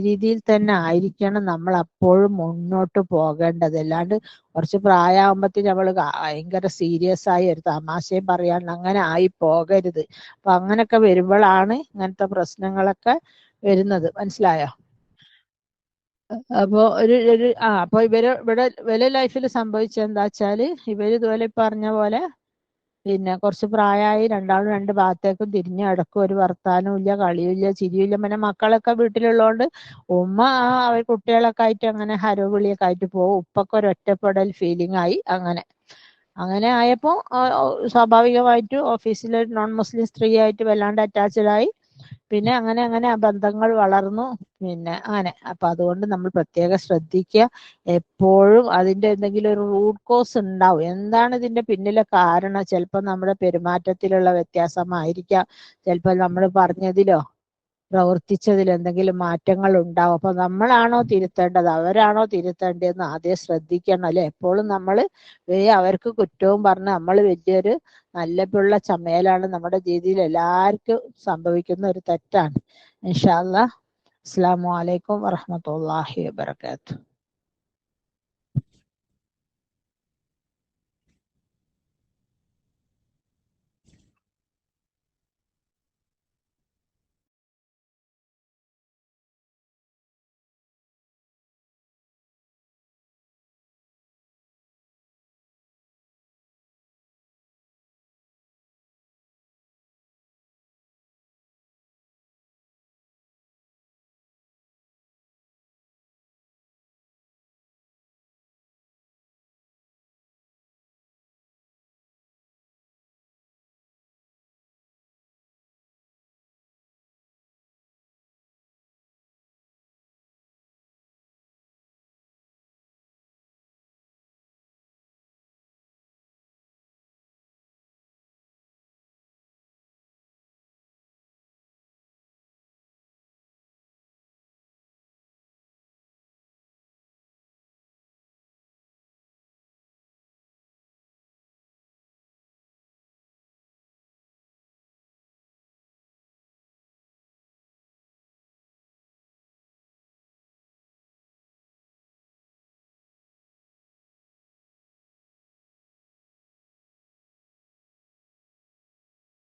രീതിയിൽ തന്നെ ആയിരിക്കണം നമ്മൾ അപ്പോഴും മുന്നോട്ട് പോകേണ്ടത്. അല്ലാണ്ട് കുറച്ച് പ്രായമാകുമ്പോഴത്തേക്ക് നമ്മൾ ഭയങ്കര സീരിയസ് ആയി ഒരു തമാശയും പറയാണ്ട് അങ്ങനെ ആയി പോകരുത്. അപ്പൊ അങ്ങനെയൊക്കെ വരുമ്പോഴാണ് ഇങ്ങനത്തെ പ്രശ്നങ്ങളൊക്കെ വരുന്നത്. മനസ്സിലായോ? അപ്പൊ അപ്പൊ ഇവരെ ലൈഫിൽ സംഭവിച്ചത് എന്താ വെച്ചാല്, ഇവര് ഇതുപോലെ പറഞ്ഞ പോലെ കുറച്ച് പ്രായമായി രണ്ടാളും രണ്ട് ഭാഗത്തേക്കും തിരിഞ്ഞ് കിടക്കും. ഒരു വർത്താനവും ഇല്ല, കളിയും ചിരിയും. പിന്നെ മക്കളൊക്കെ വീട്ടിലുള്ളതുകൊണ്ട് ഉമ്മ അവർ കുട്ടികളൊക്കെ ആയിട്ട് അങ്ങനെ ഹരോവിളിയൊക്കെ ആയിട്ട് പോകും. ഉപ്പൊക്കെ ഒരു ഒറ്റപ്പെടൽ ഫീലിംഗ് ആയി. അങ്ങനെ ആയപ്പോൾ സ്വാഭാവികമായിട്ടും ഓഫീസിലെ നോൺ മുസ്ലിം സ്ത്രീ ആയിട്ട് വല്ലാണ്ട് അറ്റാച്ച്ഡ് ആയി. പിന്നെ അങ്ങനെ അങ്ങനെ ആ ബന്ധങ്ങൾ വളർന്നു. പിന്നെ അങ്ങനെ അപ്പൊ അതുകൊണ്ട് നമ്മൾ പ്രത്യേകം ശ്രദ്ധിക്കുക. എപ്പോഴും അതിന്റെ എന്തെങ്കിലും ഒരു റൂട്ട് കോസ് ഉണ്ടാവും. എന്താണ് ഇതിന്റെ പിന്നിലെ കാരണം? ചിലപ്പോൾ നമ്മുടെ പെരുമാറ്റത്തിലുള്ള വ്യത്യാസമായിരിക്കാം, ചിലപ്പോൾ നമ്മൾ പറഞ്ഞതിലോ പ്രവർത്തിച്ചതിൽ എന്തെങ്കിലും മാറ്റങ്ങൾ ഉണ്ടാവും. അപ്പൊ നമ്മളാണോ തിരുത്തേണ്ടത്, അവരാണോ തിരുത്തേണ്ടതെന്ന് ആദ്യം ശ്രദ്ധിക്കണം അല്ലെ. എപ്പോഴും നമ്മൾ അവർക്ക് കുറ്റവും പറഞ്ഞ് നമ്മൾ വലിയൊരു നല്ലപിള്ള ചമയലാണ് നമ്മുടെ രീതിയിൽ എല്ലാവർക്കും സംഭവിക്കുന്ന ഒരു തെറ്റാണ്. ഇൻഷാ അല്ലാഹ്. അസ്സലാമു അലൈക്കും വറഹ്മത്തുള്ളാഹി വബറകാതുഹു.